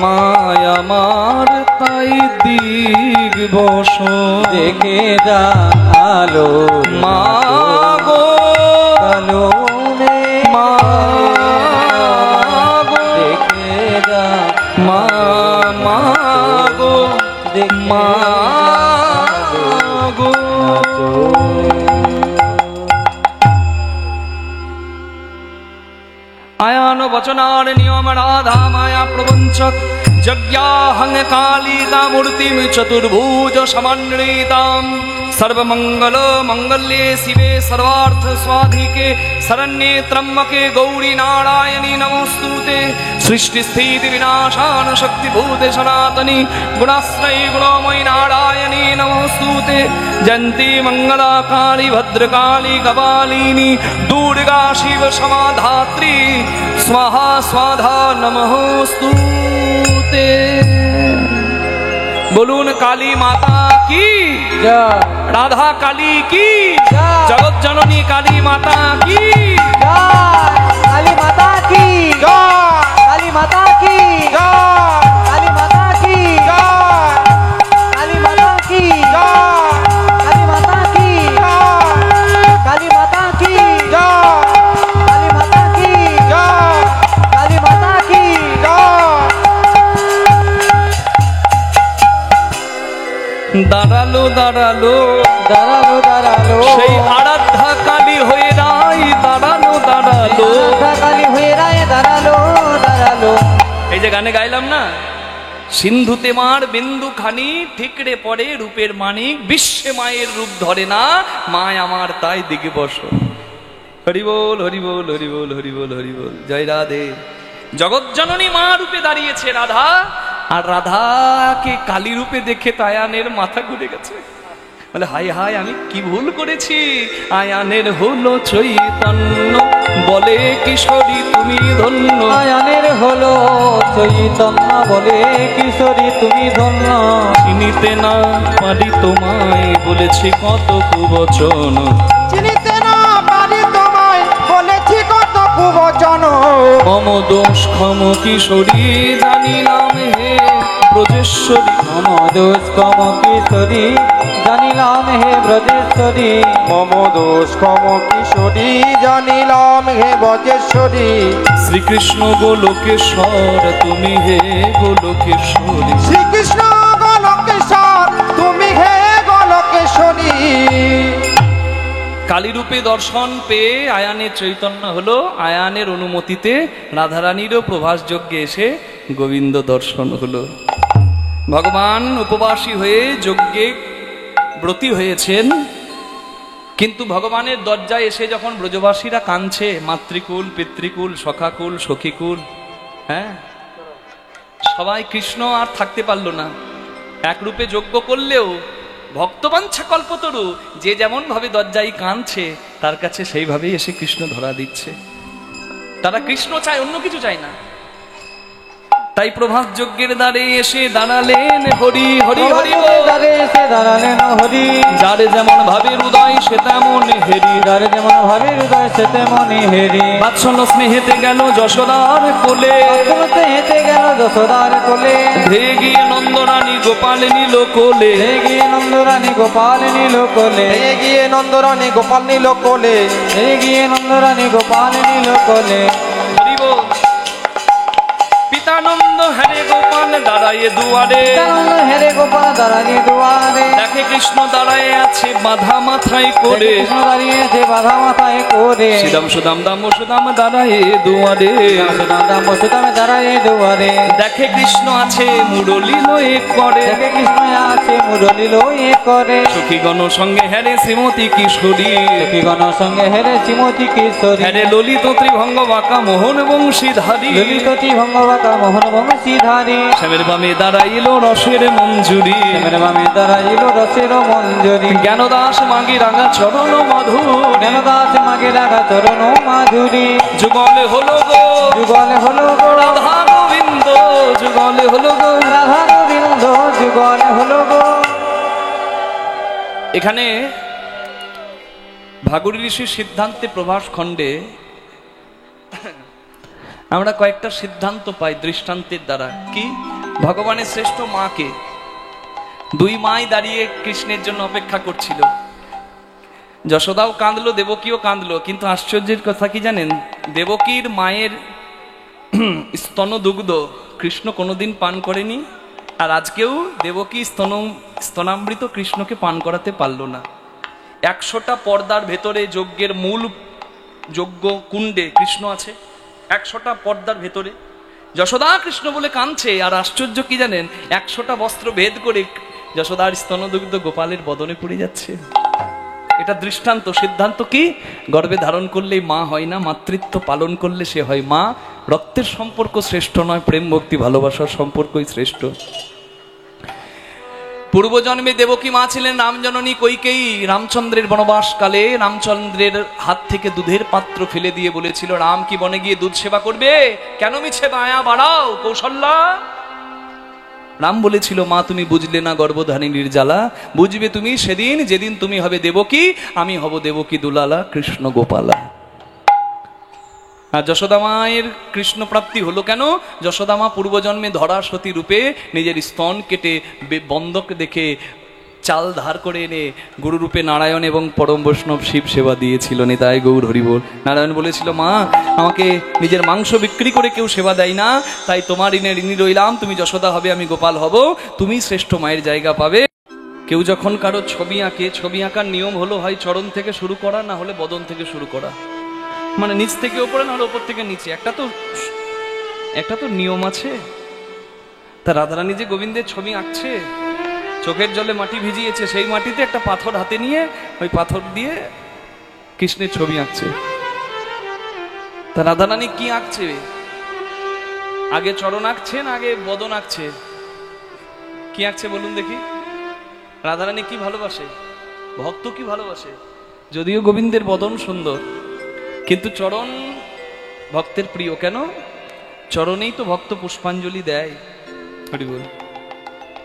মায় আমার তাই দিগ্বশ, দেখে যা আলো মা গো কালো মা গো, দেখে যা মা মা গো, মা গো। আয়ান বচনার নিয়ম রাধা মায়া প্রবঞ্চক, যজ্ঞাহং কালিকা মূর্তিম চতুর্ভুজ সমন্বিতাম, सर्वमंगल मंगल्ये शिवे सर्वार्थ स्वाधिके, शरण्ये त्र्यंबके गौरी नारायणी नमोस्तुते, सृष्टि स्थिति विनाशान शक्तिभूते सनातनी, गुणाश्रयी गुणमयी नारायणी नमोस्तुते, जयन्ती मंगला काली भद्रकाली कपालिनी, दुर्गा शिव समाधात्री, स्वाहा स्वाधा नमोस्तुते। बोलून काली माता की जय, राधा काली की जय, जगत जननी काली माता की जय, काली माता की জয় काली माता की জয় काली माता की জয় काली माता की জয় काली माता की काली माता की জয় काली माता की জয় काली माता की জয় দাঁড়ালো দাঁড়ালো দাঁড়ালো দাঁড়ালো সেই আরাধ্যা কালী হয়ে রাই দাঁড়ালো দাঁড়ালো। রাধা কালী হয়ে রায় দাঁড়ালো দাঁড়ালো। এই যে গানে গাইলাম না, সিন্ধুতে মার বিন্দু খানি ঠিকরে পড়ে রূপের মানিক, বিশ্বে মায়ের রূপ ধরে না, মায় আমার তাই দিকে বস। হরি বল হরি বল হরি বল হরি বল হরি বল, জয় রাধে। জগৎজননী মা রূপে দাঁড়িয়েছে রাধা, আর রাধাকে কালী রূপে দেখে তায়ানের মাথা ঘুরে গেছে। বলে হায় হায় আমি কি ভুল করেছি, আয়ানের হলো চৈতন্য, বলে কিশোরী তুমি ধন্য। আয়ানের হলো চৈতন্য, বলে কিশোরী তুমি ধন্য। চিনিতে না পারি তোমায়, বলেছি কত কুবচন। চিনিতে না পারি তোমায়, বলেছি কত কুবচন। মম দোষ ক্ষম কিশোরী, জানিলাম হে ব্রজেশ্বরী। মম দোষ ক্ষম কিশোরী, জানিলাম হে ব্রজেশ্বরী। মম দোষ ক্ষম কিশোরী, জানিলাম হে ব্রজেশ্বরী। শ্রীকৃষ্ণ গোলকেশ্বর, তুমি হে গোলকেশ্বরী। শ্রীকৃষ্ণ গোলকেশ্বর, তুমি হে গোলকেশ্বরী। কালীরূপে দর্শন পেয়ে আয়ানের চৈতন্য হলো, আয়ানের অনুমতিতে রাধারানীরও প্রভাস যজ্ঞে এসে গোবিন্দ দর্শন হলো। ভগবান উপবাসী হয়ে যজ্ঞে ব্রতী হয়েছেন, কিন্তু ভগবানের দরজায় এসে যখন ব্রজবাসীরা কাঁদছে, মাতৃকুল পিতৃকুল সখাকুল সখীকুল, হ্যাঁ সবাই, কৃষ্ণ আর থাকতে পারল না। এক রূপে যজ্ঞ করলেও ভক্তবাঞ্ছা কল্পতরু যে যেমন ভাবে দরজায় কাঁদছে, তার কাছে সেইভাবেই এসে কৃষ্ণ ধরা দিচ্ছে। তারা কৃষ্ণ চায়, অন্য কিছু চায় না। তাই প্রভাত যজ্ঞের দ্বারে এসে দাঁড়ালেন হরি হরি হরি বল। দ্বারে এসে দাঁড়ালেন হরি, যার যেমন ভাবে হৃদয় সে তেমন হেরি। যার যেমন ভাবে হৃদয় সে তেমনি হেরি। বাৎসল্য স্নেহেতে গেল যশোদার কোলে, বাৎসল্যতে হেঁটে গেল যশোদার কোলে। ধেয়ে গিয়ে নন্দরানী গোপাল নিল কোলে। ধেয়ে গিয়ে নন্দরানী গোপাল নিল কোলে। ধেয়ে গিয়ে নন্দরানী গোপাল নিল কোলে। ধেয়ে গিয়ে নন্দরানী গোপাল নিল কোলে। হরি বল। পিতানন্দ হরে গোপাল দাঁড়ায়ে দুয়ারে, নিত্যানন্দ হেরে গোপাল দাঁড়াইয়ে দুয়ারে। দেখে কৃষ্ণ দাঁড়ায়ে আছে বাধা মাথায় করে। দেখে কৃষ্ণ দাঁড়িয়েছে বাধা মাথায় করে। শ্রীদাম সুদাম দাম সুদাম দাঁড়ায়ে দুয়ারে, সুদাম দাম সুদামে দাঁড়াইয়ে দুয়ারে। দেখে কৃষ্ণ আছে মুরলী লয়ে করে। দেখে কৃষ্ণ আছে মুরলী লয়ে করে। সখীগণ সঙ্গে হ্যারে শ্রীমতী কিশোরী, সখীগণ সঙ্গে হেরে শ্রীমতী কিশোরী। হ্যারে ললিত ত্রিভঙ্গ বাঁকা মোহন বংশীধারী। ললিতী ভঙ্গবাকা মোহন বংশীধারী। শ্যামের বামে দাঁড়াইল রসের মঞ্জুরি, শ্যামের বামে দাঁড়াইল রসের মঞ্জুরি। জ্ঞানদাস মাগি রাঙা চরণ মধুর। জ্ঞানদাস মাগে লাগা চরণ মাধুরী। যুগলে হলো গো যুগলে হলো গো রাধা গোবিন্দ, যুগলে হলো গো। রাধা গোবিন্দ, যুগলে হলো গো। এখানে ভাগরী ঋষির সিদ্ধান্তে প্রভাস খণ্ডে আমরা কয়েকটা সিদ্ধান্ত পাই দৃষ্টান্তের দ্বারা। কি? ভগবানের শ্রেষ্ঠ মাকে, দুই মাই দাঁড়িয়ে কৃষ্ণের জন্য অপেক্ষা করছিল। যশোদাও কাঁদলো, দেবকীও কাঁদলো, কিন্তু আশ্চর্যের কথা কি জানেন? দেবকীর মায়ের স্তনদুগ্ধ কৃষ্ণ কোনোদিন পান করেনি, আর আজকেও দেবকী স্তনামৃত কৃষ্ণকে পান করাতে পারল না। 100টা পর্দার ভেতরে যজ্ঞের মূল যজ্ঞ কুণ্ডে কৃষ্ণ আছে, 100টা পর্দার ভেতরে যশোদা কৃষ্ণ বলে কাঁদছে। আর আশ্চর্য কি জানেন? 100টা বস্ত্র ভেদ করে যশোদার স্তনদুগ্ধ গোপালের বদনে পড়ে যাচ্ছে। এটা দৃষ্টান্ত। সিদ্ধান্ত কি? গর্ভে ধারণ করলেই মা হয় না, মাতৃত্ব পালন করলে সে হয় মা। রক্তের সম্পর্ক শ্রেষ্ঠ নয়, প্রেম ভক্তি ভালোবাসার সম্পর্কই শ্রেষ্ঠ। পূর্বজন্মে দেবকী মা ছিলেন রামজননী কৈকেয়ী। রামচন্দ্রের বনবাস কালে রামচন্দ্রের হাত থেকে দুধের পাত্র ফেলে দিয়ে বলেছিল, রাম কি বনে গিয়ে দুধ সেবা করবে? কেন মিছে মায়া বাড়াও কৌশল্যা? রাম বলেছিল, মা তুমি বুঝলে না গর্ভধারিণীর জ্বালা, বুঝবে তুমি সেদিন যেদিন তুমি হবে দেবকী, আমি হব দেবকী দুলালা কৃষ্ণ গোপালা। আর যশোদা মায়ের কৃষ্ণ প্রাপ্তি হলো কেন? যশোদা মা পূর্বজন্মে ধরা সতী রূপে নিজের স্তন কেটে বন্ধক দেখে চাল ধার করে এনে গুরুরূপে নারায়ণ এবং পরম বৈষ্ণব শিব সেবা দিয়েছিল। নিতাই গৌর হরিবোল। নারায়ণ বলেছিল, মা আমাকে নিজের মাংস বিক্রি করে কেউ সেবা দেয় না, তাই তোমার ঋণে ঋণী রইলাম। তুমি যশোদা হবে, আমি গোপাল হব, তুমি শ্রেষ্ঠ মায়ের জায়গা পাবে। কেউ যখন কারো ছবি আঁকে, ছবি আঁকার নিয়ম হলো হয় চরণ থেকে শুরু করা, না হলে বদন থেকে শুরু করা, মানে নিচ থেকে ওপরে, না হলে ওপর থেকে নিচে। একটা তো নিয়ম আছে। তা রাধারানী যে গোবিন্দের ছবি আঁকছে, চোখের জলে মাটি ভিজিয়েছে, সেই মাটিতে একটা পাথর হাতে নিয়ে ওই পাথর দিয়ে কৃষ্ণের ছবি আঁকছে। তা রাধারানী কি আঁকছে? আগে চরণ আঁকছে না আগে বদন আঁকছে? কি আঁকছে বলুন দেখি? রাধারানী কি ভালোবাসে? ভক্ত কি ভালোবাসে? যদিও গোবিন্দের বদন সুন্দর, কিন্তু চরণ ভক্তের প্রিয়। কেন? চরণেই তো ভক্ত পুষ্পাঞ্জলি দেয়। হরি বল।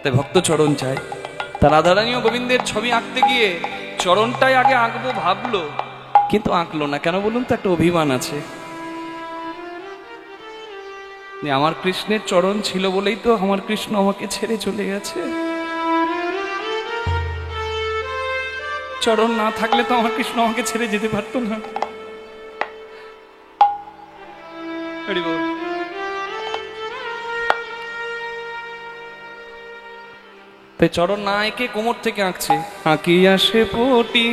তাই ভক্ত চরণ চায়। তা রাধারানীও গোবিন্দের ছবি আঁকতে গিয়ে চরণটাই আগে আঁকবো ভাবলো, কিন্তু আঁকলো না। কেন বলুন তো? একটা অভিমান আছে। আমার কৃষ্ণের চরণ ছিল বলেই তো আমার কৃষ্ণ আমাকে ছেড়ে চলে গেছে। চরণ না থাকলে তো আমার কৃষ্ণ আমাকে ছেড়ে যেতে পারতো না। হরি বল। তাই চরণ না এঁকে কোমর থেকে আঁকছে। আঁকিয়া সে পটি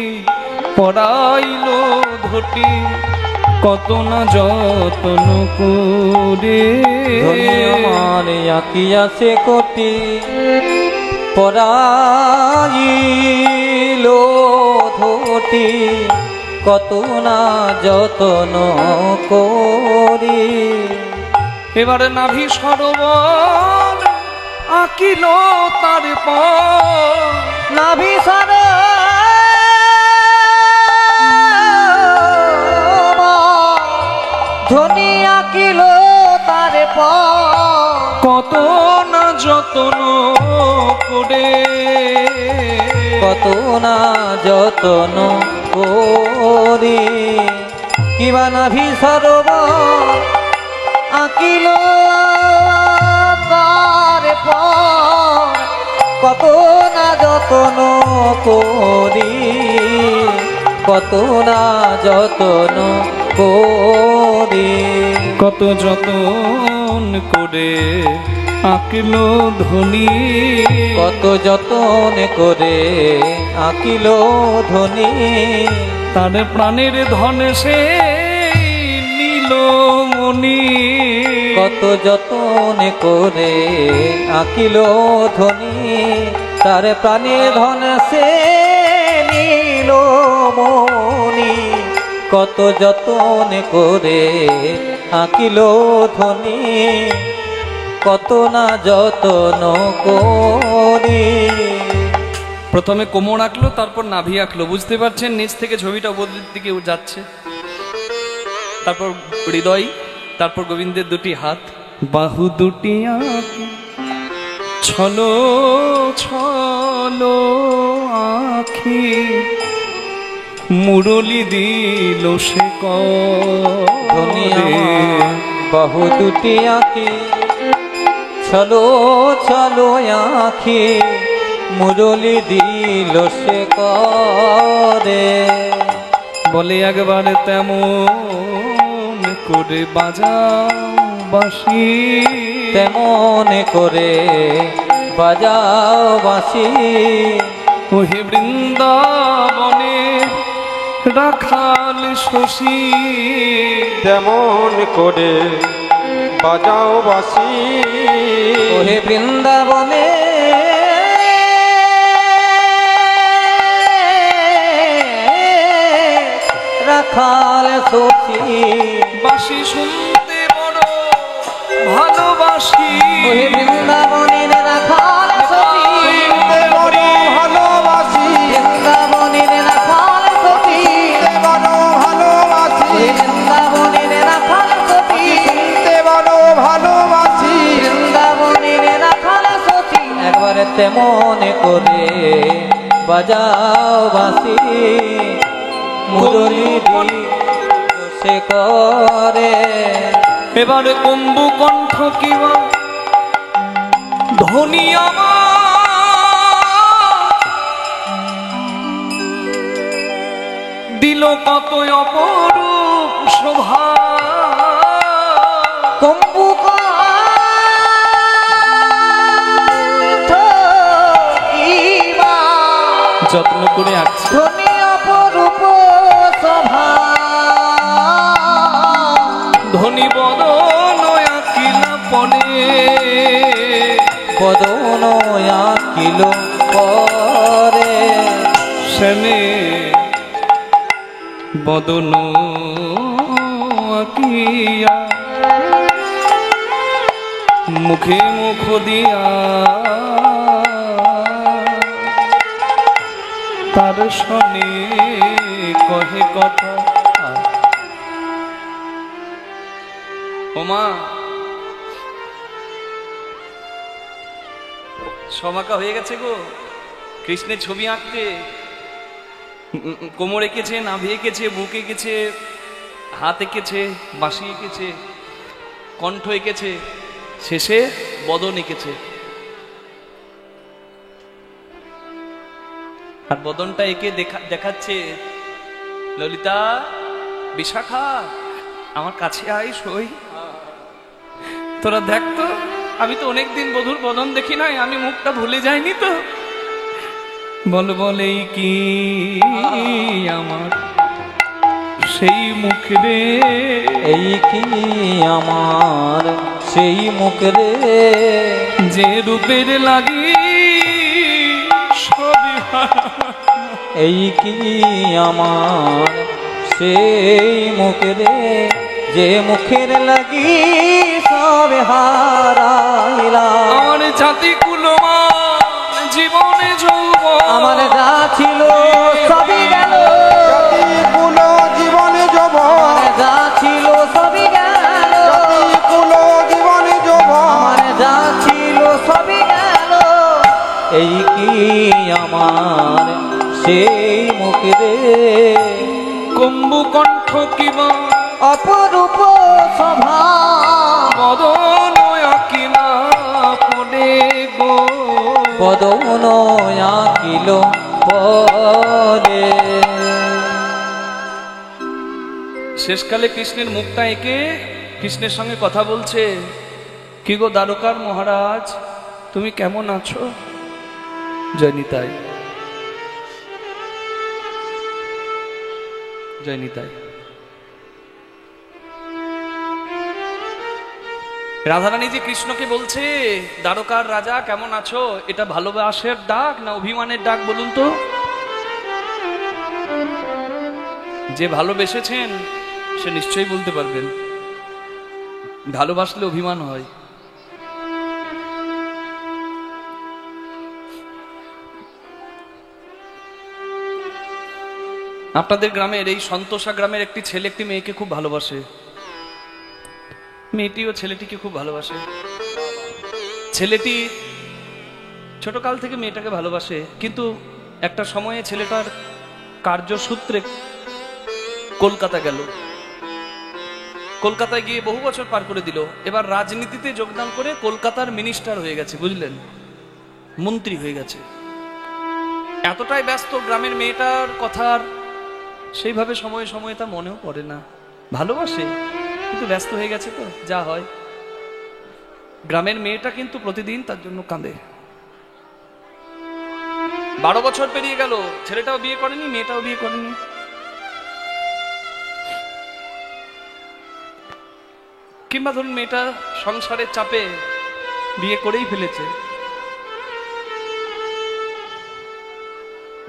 পড়াইলো ধটি, কত না যতন করে। আমার আঁকিয়া সে কোটি পরাইলো ধটি, কত না যতন করি। এবার নাভি সরোবর আঁকিল তার পর, নাভি ধনি আঁকিল তার পর, কত না যতন করে। কত না যতন করি। কিবা নাভি সরোবর আঁকিল তার পর, কত না যতন করি। কত না যতন করি। কত যতন করে আঁকিল ধনি, কত যতন করে আঁকিল ধনি। তার প্রাণের ধন সে নীল মণি। কত যতন করে আঁকিল ধনি, তার প্রাণের ধন সে নীল মণি। কত যতন করে আঁকিল ধনি, কত না যতন করি। প্রথমে কোমর আঁকলো, তারপর নাভি আঁকলো। বুঝতে পারছেন নিচ থেকে ছবিটা উপরের দিকে যাচ্ছে। তারপর হৃদয়, তারপর গোবিন্দের দুটি হাত, বাহু দুটি আঁকি ছলো ছলো আঁখি, মুরলি দিল সে ধনি করে। আমার বাহু দুটি আঁকি ছলো ছলো আঁখি, মুরলি দিল সে করে। বলে একবার তেমন করে বাজাও বাঁশি, তেমন করে বাজাও বাঁশি। ওহে বৃন্দাবনে রাখাল শশী, তেমন করে বাজাও বাঁশি। ওহে বৃন্দাবনে রাখাল শশী, বাঁশি শুনতে বড় ভালোবাসি। ওহে বৃন্দাবনের রাখাল শশী, বড় ভালোবাসি, বৃন্দাবনের রাখাল শশী, বড় ভালোবাসি, ওহে বৃন্দাবনের রাখাল শশী, বড় ভালোবাসি। বৃন্দাবনের রাখাল শশী। একবার তেমন করে বাজাও বাঁশি, মুরলি দিল সে করে। এবারে কম্বু কণ্ঠ কিবা ধ্বনি আমার দিল কত অপরূপ শোভা। কম্বু কণ্ঠ কিবা যত্ন করে আঁকছে। ধ্বনি অপরূপ শোভা। ধনী বদন আঁকিলা পরে বদন আঁকিল পরে শ্যামে বদন আঁকিয়া মুখে মুখ দিয়া তার শনে কহে কথা। ওমা সমাকা হয়ে গেছে গো, কৃষ্ণের ছবি আঁকতে কোমর এঁকেছে, নাভি এঁকেছে, বুক এঁকেছে, হাত এঁকেছে, বাঁশি এঁকেছে, কণ্ঠ এঁকেছে, শেষে বদন এঁকেছে। আর বদনটা এঁকে দেখাচ্ছে, ললিতা বিশাখা আমার কাছে আয় সই, তোরা দেখ তো, আমি তো অনেকদিন বধুর বদন দেখি নাই, আমি মুখটা ভুলে যাইনি তো। বল বলেই কি আমার সেই মুখ রে, এই কি আমার সেই মুখ রে, যে রূপের লাগি সবই হারা। এই কি আমার সেই মুখ রে, যে মুখের লাগি সব হারাইলাম। আমার জাতি কুলমান জীবনে যৌবন, আমার যা ছিল সবই গেল, কুল জীবনে যৌবন, আমার যা ছিল সবই গেল, কুল জীবনে যৌবন, আমার যা ছিল সবই গেল। এই কি আমার সেই মুখ রে, কম্বু কণ্ঠ কিবা অপরূপ সভা, বদন আঁকিলা পড়ে গো, বদন আঁকিল পরে। শেষকালে কৃষ্ণের মুখটা এঁকে কৃষ্ণের সঙ্গে কথা বলছে, কি গো দ্বারকার মহারাজ তুমি কেমন আছো? জয় নিতাই, জয় নিতাই। রাধারানী যে কৃষ্ণকে বলছে দ্বারকার রাজা কেমন আছো, এটা ভালোবাসার ডাক না অভিমানের ডাক বলুন তো? যে ভালোবেসেছেন সে নিশ্চয়ই বলতে পারবেন, ভালোবাসলে অভিমান হয়। আপনাদের গ্রামের এই সন্তোষা গ্রামের একটি ছেলে একটি মেয়েকে খুব ভালোবাসে, মেয়েটিও ছেলেটিকে খুব ভালোবাসে। ছেলেটি ছোটকাল থেকে মেয়েটাকে ভালোবাসে, কিন্তু একটা সময়ে ছেলেটার কার্যসূত্রে কলকাতা গেল, কলকাতায় গিয়ে বহু বছর পার করে দিল। এবার রাজনীতিতে যোগদান করে কলকাতার মিনিস্টার হয়ে গেছে, বুঝলেন, মন্ত্রী হয়ে গেছে। এতটাই ব্যস্ত গ্রামের মেয়েটার কথার সেইভাবে সময়ে সময়ে তা মনেও পড়ে না, ভালোবাসে কিন্তু ব্যস্ত হয়ে গেছে তো যা হয়। গ্রামের মেয়েটা কিন্তু প্রতিদিন তার জন্য কাঁদে। 12 বছর পেরিয়ে গেল, ছেলেটাও বিয়ে করেনি, মেয়েটাও বিয়ে করেনি। কিংবা ধরুন মেয়েটা সংসারের চাপে বিয়ে করেই ফেলেছে।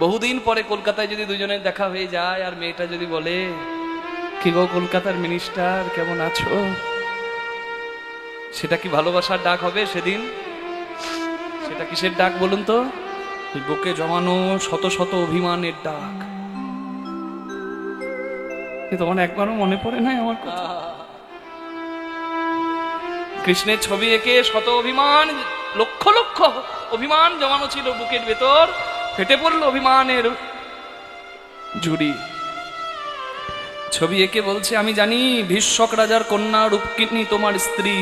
বহুদিন পরে কলকাতায় যদি দুজনের দেখা হয়ে যায় আর মেয়েটা যদি বলে, কি গো কলকাতার মিনিস্টার কেমন আছো, সেটা কি ভালোবাসার ডাক হবে সেদিন? সেটা কিসের ডাক বলুন তো? বুকে জমানো শত শত অভিমানের ডাক। তোমার একবারও মনে পড়ে নাই আমার কথা? কৃষ্ণের ছবি এঁকে শত অভিমান, লক্ষ লক্ষ অভিমান জমানো ছিল বুকের ভেতর, ফেটে পড়ল অভিমানের ঝুড়ি। ছবি এঁকে বলছে, আমি জানি ভীষ্মক রাজার কন্যা রূপকিনী তোমার স্ত্রী,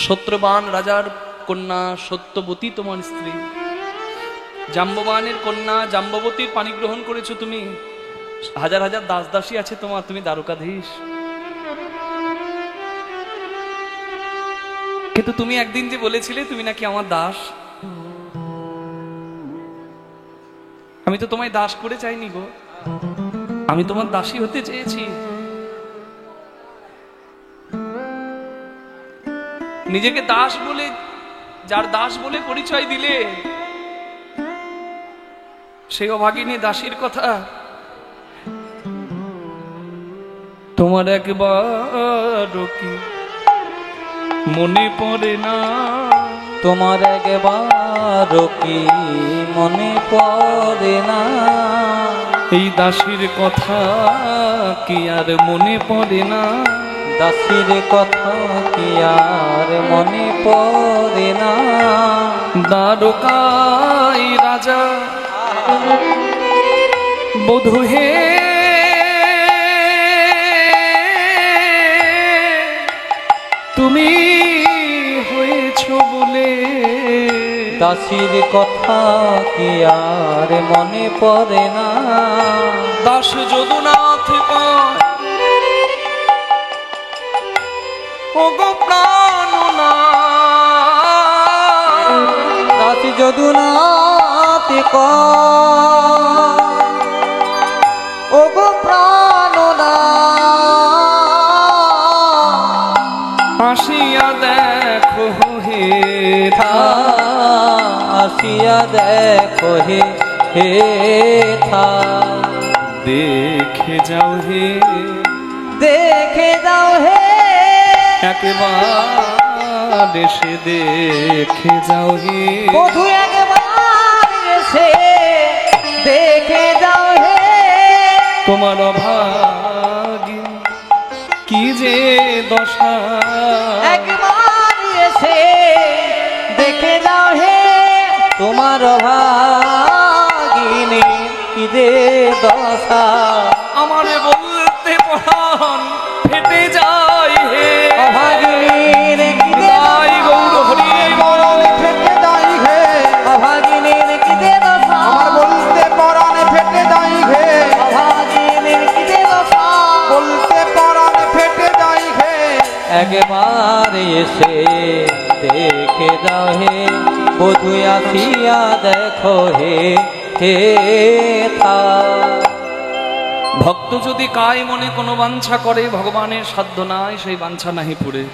সত্যবান রাজার কন্যা সত্যবতী তোমার স্ত্রী, জাম্ববানের কন্যা জাম্ববতীর পানি গ্রহণ করেছো তুমি, হাজার হাজার দাস দাসী আছে তোমার, তুমি দ্বারকাধীশ। কিন্তু তুমি একদিন যে বলেছিলে তুমি নাকি আমার দাস, আমি তো তোমায় দাস করে চাইনি গো, আমি তোমার দাসী হতে চেয়েছি। নিজেকে দাস বলে যার দাস বলে পরিচয় দিলে, সেই অভাগিনী দাসীর কথা তোমার একবার কি মনে পড়ে না? তোমার একবার কি মনে পড়ে না? এই দাসীর কথা কি আর মনে পড়ে না? দাসীর কথা কি আর মনে পড়ে না? দ্বারকাই রাজা বধূ হে, তুমি হয়েছ বলে। দাসীর কথা কি আর মনে পড়ে না? দাস যদুনাথ কয় ও গো প্রাণনাথ, দাসী যদুনাথ কয় ও গো প্রাণনাথ, আসিয়া দেখো হে থা, আসিয়া দেখো হে হে থা, দেখে যাও হে, দেখে যাও হে, একবার এসে দেখে যাও হে। বধূ একবার এসে দেখে যাও হে, তোমার অভাগী কি যে দশা, একবার এসে দেখে যাও হে, তোমার অভাগিনী কি যে দশা। আমার বলতে পরাণ ফেটে যায় হে, অভাগিনীর কি যে তাই গৌর হরি পরাণে ফেটে যাই ঘে, অভাগিনীর কি যে দশা, আমার বলতে পরাণে ফেটে যাই ঘে, অভাগিনীর কি যে দশা, বলতে পরাণে ফেটে যাই ঘে। একবার এসে দেখে যাও হে, বধূ আসিয়া দেখো হে হে থা। ভক্ত যদি কায় মনে কোনো বাঞ্ছা করে, ভগবানের সাধ্য নাই সেই বাঞ্ছা নাহি পুরে।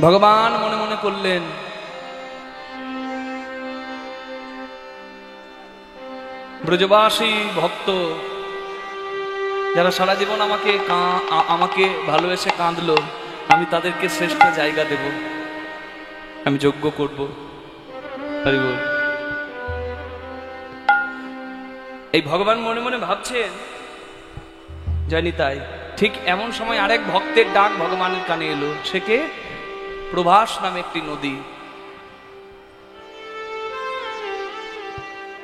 ভগবান মনে মনে করলেন ব্রজবাসী ভক্ত যারা সারা জীবন আমাকে ভালোবেসে কাঁদলো, আমি তাদেরকে শ্রেষ্ঠ জায়গা দেব, আমি যজ্ঞ করব। হরি বল। এই ভগবান মনে মনে ভাবছেন জানি তাই। ঠিক এমন সময় আরেক ভক্তের ডাক ভগবানের কানে এলো। সে কে? প্রভাস নামে একটি নদী।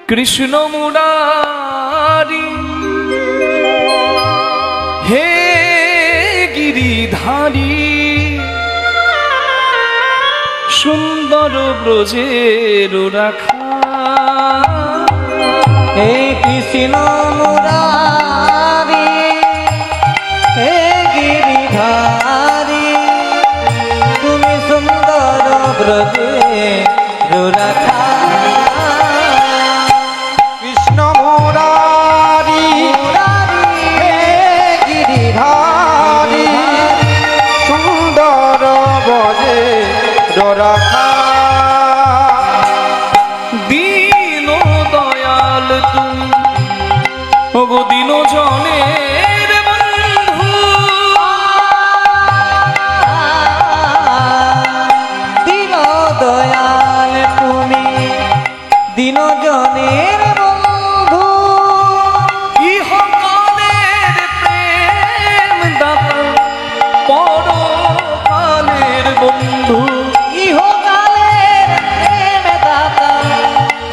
কৃষ্ণ মুরারি হে গিরিধারী, সুন্দর ব্রজের রাখা, হে কৃষ্ণ মুরারি হে গিরিধারী, তুমি সুন্দর ব্রজে রাখা। কৃষ্ণ মুরারি হে গিরিধারী, সুন্দর বজে রাখা। দীন দয়াল তুমি ওগো দীন জনের বন্ধু, দীন দয়াল তুমি দীন জনের বন্ধু, ইহকালের প্রেম দাতা পরকালের বন্ধু, ইহকালের প্রেম দাতা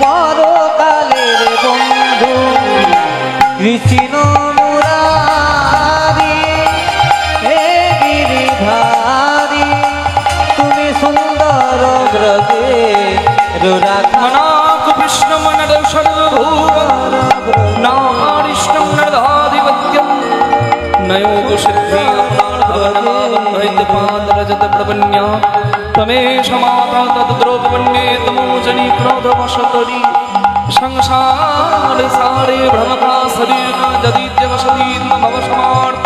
পরকালের বন্ধু। কৃষ্ণ মুরারি হে গিরিধারী, তুমি সুন্দর ব্রজে রাখা। মনাক বিষ্ণু মনর সর্বভূত নারিষ্ণম নরধাধিপত্যম নয়োগ সিদ্ধি অপরাধ পাদ রজত প্রবন্যা তমেশ মাতা তদ্রোপন্যে তমোজনি ক্रोध वशतरी संसार सारे भ्रमका शरीर जदीत्य वसती भव समार्थ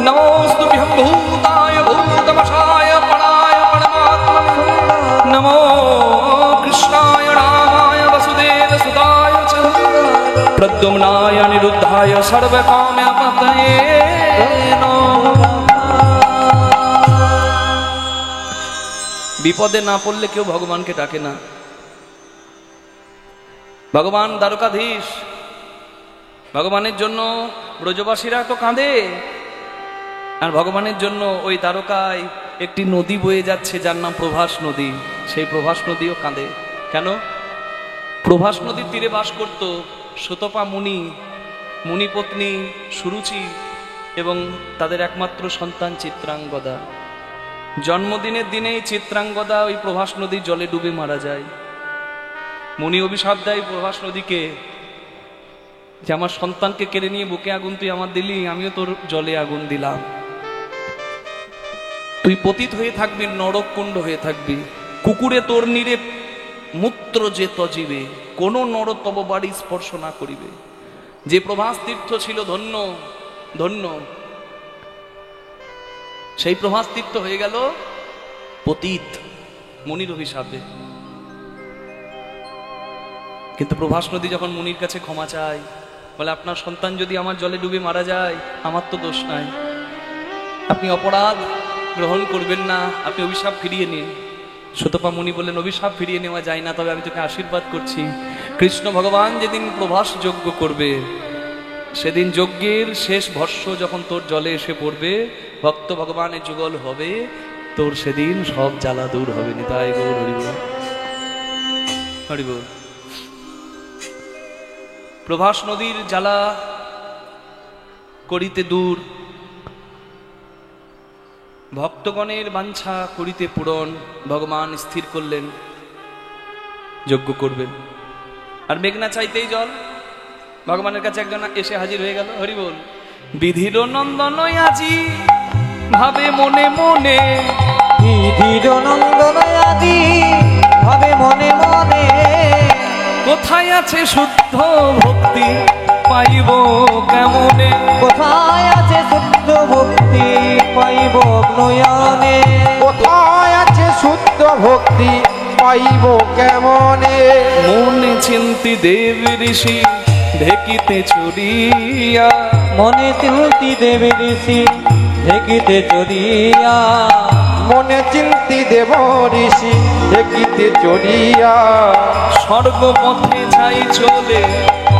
नमोस्तुभ्यं भूताय भूतवशाय पराय परमात्मने नमो প্রদ্যুম্নায় অনিরুদ্ধায় সর্বকাম্যপতয়ে নমঃ। বিপদে না পড়লে কেউ ভগবানকে ডাকে না। ভগবান দ্বারকাধীশ, ভগবানের জন্য ব্রজবাসীরা তো কাঁদে, আর ভগবানের জন্য ওই দ্বারকায় একটি নদী বয়ে যাচ্ছে যার নাম প্রভাস নদী, সেই প্রভাস নদীও কাঁদে। কেন? প্রভাস নদীর তীরে বাস করত শতপা মুনি, মুনিপত্নী সুরুচি এবং তাদের একমাত্র সন্তান চিত্রাঙ্গদা। জন্মদিনের দিনেই চিত্রাঙ্গদা ওই প্রভাস নদীর জলে ডুবে মারা যায়। মুনি অভিশাপ দেয় প্রভাস নদীকে যে আমার সন্তানকে কেড়ে নিয়ে বুকে আগুন তুই আমার দিলি, আমিও তোর জলে আগুন দিলাম। তুই পতিত হয়ে থাকবি, নরককুণ্ড হয়ে থাকবি। কুকুরে তোর নীরে মূত্র যে তজিবে, কোন নর তব বাড়ি স্পর্শ না করিবে। যে প্রভাস তীর্থ ছিল ধন্য ধন্য, সেই প্রভাস তীর্থ হয়ে গেল পতিত মুনির অভিশাপে। কিন্তু প্রভাস নদী যখন মুনির কাছে ক্ষমা চায়, বলে আপনার সন্তান যদি আমার জলে ডুবে মারা যায় আমার তো দোষ নাই, আপনি অপরাধ গ্রহণ করবেন না, আপনি অভিশাপ ফিরিয়ে নিন। শতপা মুনি বললেন অভিশাপ ফিরিয়ে নেওয়া যায় না, তবে আমি তোকে আশীর্বাদ করছি, কৃষ্ণ ভগবান যেদিন প্রভাস যজ্ঞ করবে সেদিন যজ্ঞের শেষ ভস্য যখন তোর জলে এসে পড়বে, ভক্ত ভগবানের যুগল হবে, তোর সেদিন সব জ্বালা দূর হবে। নিতাই গৌর হরিবল হরিবল। প্রভাস নদীর জ্বালা করিতে দূর, ভক্তগণের বাঞ্ছা করিতে পূরণ, ভগবান স্থির করলেন যজ্ঞ করবেন। আর মেঘনা চাইতেই জল, ভগবানের কাছে একজন এসে হাজির হয়ে গেল। হরি বল। বিধির নন্দন আজি ভাবে মনে মনে, বিধির নন্দন আজি ভাবে মনে মনে, কোথায় আছে শুদ্ধ ভক্তি পাইব কেমনে, কোথায় আছে শুদ্ধ ভক্তি পাইব নয়নে, কোথায় আছে শুদ্ধ ভক্তি পাইব কেমনে। মনে চিন্তি দেব ঋষি ঢেকিতে চড়িয়া, মনে চিন্তি দেব ঋষি ঢেকিতে চড়িয়া, মনে চিন্তি দেব ঋষি দেখিতে চড়িয়া, স্বর্গপথে যাই চলে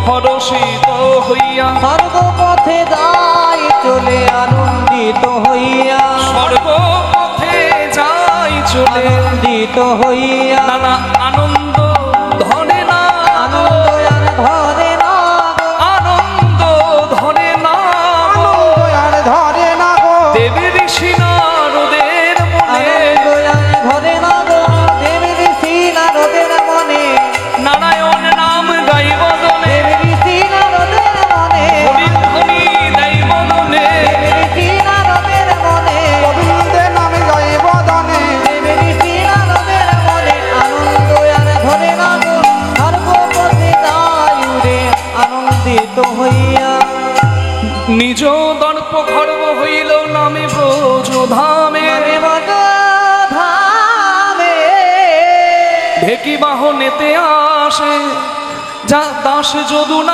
হরষিত হইয়া, স্বর্গপথে যাই চলে আনন্দিত হইয়া, স্বর্গপথে যাই চলে আনন্দিত হইয়া, নানা আনন্দ ধরে না, আনন্দ আর ধরে না, আনন্দ ধরে না, আনন্দ আর ধরে না গো, দেবী ঋষি নারদের মনে, আনন্দ আর ধরে না গো, দেব ঋষি নারদের মনে, নারায়ণ নাম গাইব দলে, দেব ঋষি নারদের মনে, হরিধ্বনি দেব দলে, দেব ঋষি নারদের মনে, গোবিন্দের নামে জয় বদনে, দেব ঋষি নারদের মনে, আনন্দ আর ধরে না গো, স্বর্গপথে যাই উড়ে আনন্দিত হইয়া, নিজ দর্প খর্ব হইল নামে ব্রজ ধামে, নামে বড় ধামে, ঢেকি বাহনেতে আসে যা দাস যদুনাথ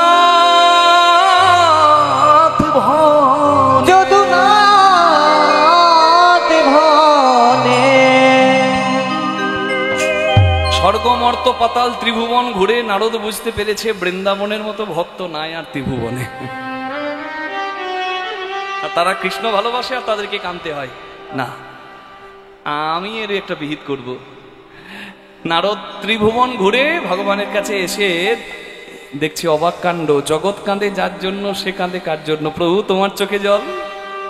ভন, যদুনাথ ভনে, স্বর্গমর্ত পাতাল ত্রিভুবন ঘুরে নারদ বুঝতে পেরেছে বৃন্দাবনের মতো ভক্ত নাই আর ত্রিভুবনে। আর তারা কৃষ্ণ ভালোবাসে আর তাদেরকে কানতে হয় না। আমি এর একটা বিহিত করব। নারদ ত্রিভুবন ঘুরে ভগবানের কাছে এসে দেখছি অবাক কাণ্ড, জগৎ কাঁদে যার জন্য সে কাঁদে কার জন্য? প্রভু তোমার চোখে জল,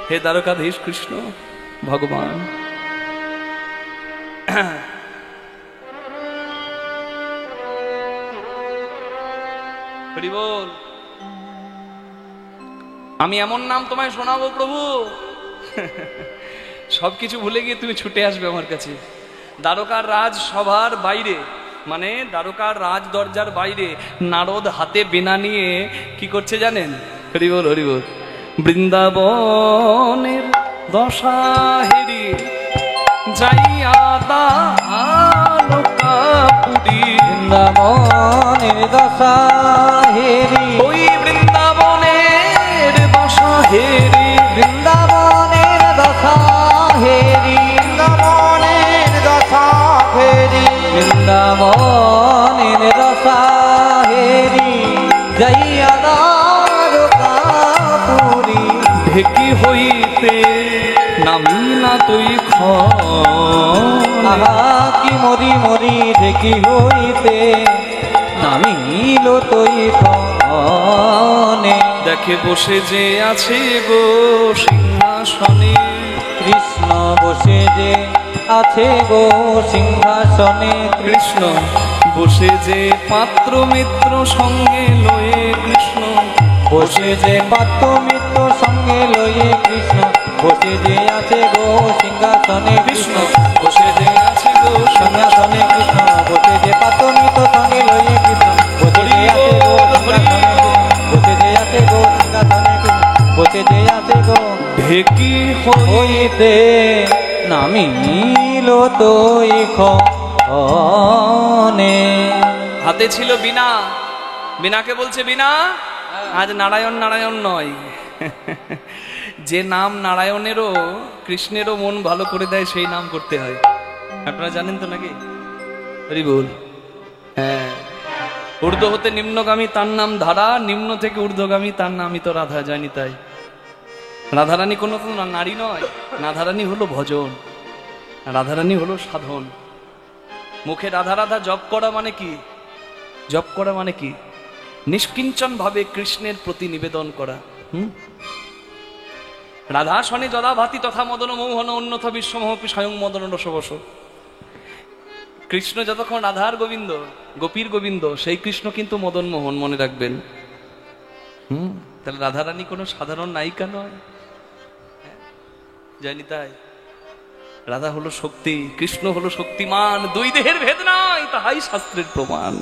হে দ্বারকাধীশ কৃষ্ণ ভগবান। হরি বল। আমি এমন নাম তোমায় শোনাবো প্রভু, সবকিছু ভুলে গিয়ে তুমি ছুটে আসবে আমার কাছে। দ্বারকার রাজ সভার বাইরে, মানে দ্বারকার রাজ দরজার বাইরে নারদ হাতে বীণা নিয়ে কি করছে জানেন? হরি বল হরি বল। বৃন্দাবনের দশা হেরি যাইয়া দানকাপুরী, বৃন্দাবনের দশা হেরি ওই হেরি বৃন্দাবনের দশা হেরি বৃন্দাবনের দশা ফেরি বৃন্দাবনের দশা হেরি যাইয়া দ্বারকাপুরী ঢেকি হইতে নামিলা তুই আহা কি মরি মরি ঢেকি হইতে নামিল তুই ক্ষণে দেখে বসে যে আছে গো সিংহাসনে কৃষ্ণ বসে যে আছে গো সিংহাসনে কৃষ্ণ বসে যে পাত্র মিত্র সঙ্গে লয়ে কৃষ্ণ বসে যে পাত্র মিত্র সঙ্গে লয়ে কৃষ্ণ বসে যে আছে গো সিংহাসনে কৃষ্ণ বসে যে আছে গো সিংহাসনে কৃষ্ণ বসে যে পাত্র মিত্র সঙ্গে লয়ে কৃষ্ণ বসে যে আছে গো সিংহাসনে বসে যে আছে গো সিংহাসনে বসে যে আছে গো ঢেকি হইতে নামিল তুই ক্ষণে হাতে ছিল বীণা বীণাকে বলছে বীণা আজ নারায়ণ নারায়ণ নয় যে নাম নারায়ণেরও কৃষ্ণেরও মন ভালো করে দেয় সেই নাম করতে হয় আপনারা জানেন তো নাকি হরি বল হ্যাঁ ঊর্ধ্ব হতে নিম্নগামী তার নাম ধারা নিম্ন থেকে ঊর্ধ্বগামী তার নামই তো রাধা জানি তাই রাধারানী কোনো নারী নয় রাধারানী হলো ভজন রাধারানী হলো সাধন মুখে রাধা রাধা জপ করা মানে কি জপ করা মানে কি নিষ্কিঞ্চন ভাবে কৃষ্ণের প্রতি নিবেদন করা রাধা শনে যদা ভাতি তথা মদন মৌহন অন্যথা বিশ্বমহপি স্বয়ং মদন রসবস কৃষ্ণ যতক্ষণ রাধার গোবিন্দ গোপীর গোবিন্দ সেই কৃষ্ণ কিন্তু মদন মোহন মনে রাখবেন তাহলে রাধারানী কোনো সাধারণ নায়িকা নয় জানি তাই রাধা হলো শক্তি কৃষ্ণ হলো শক্তিমান দুই দেহের ভেদ নাই তাহাই শাস্ত্রের প্রমাণ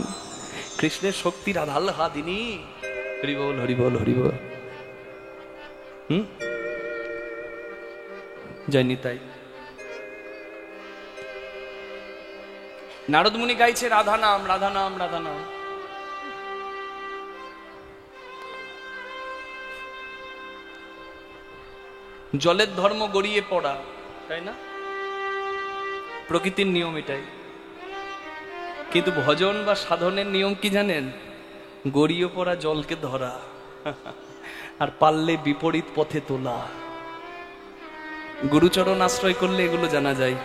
কৃষ্ণের শক্তি রাধাল হাদিনী হরিবল হরিবল হরিবল জানি তাই নারদ মুনি গাইছে রাধা নাম রাধা নাম রাধা নাম জলের ধর্ম গড়িয়ে পড়া তাই না প্রকৃতির নিয়ম এটাই কিন্তু ভজন বা সাধনের নিয়ম কি জানেন গড়িয়ে পড়া জলকে ধরা আর পারলে বিপরীত পথে তোলা গুরুচরণ আশ্রয় করলে এগুলো জানা যায়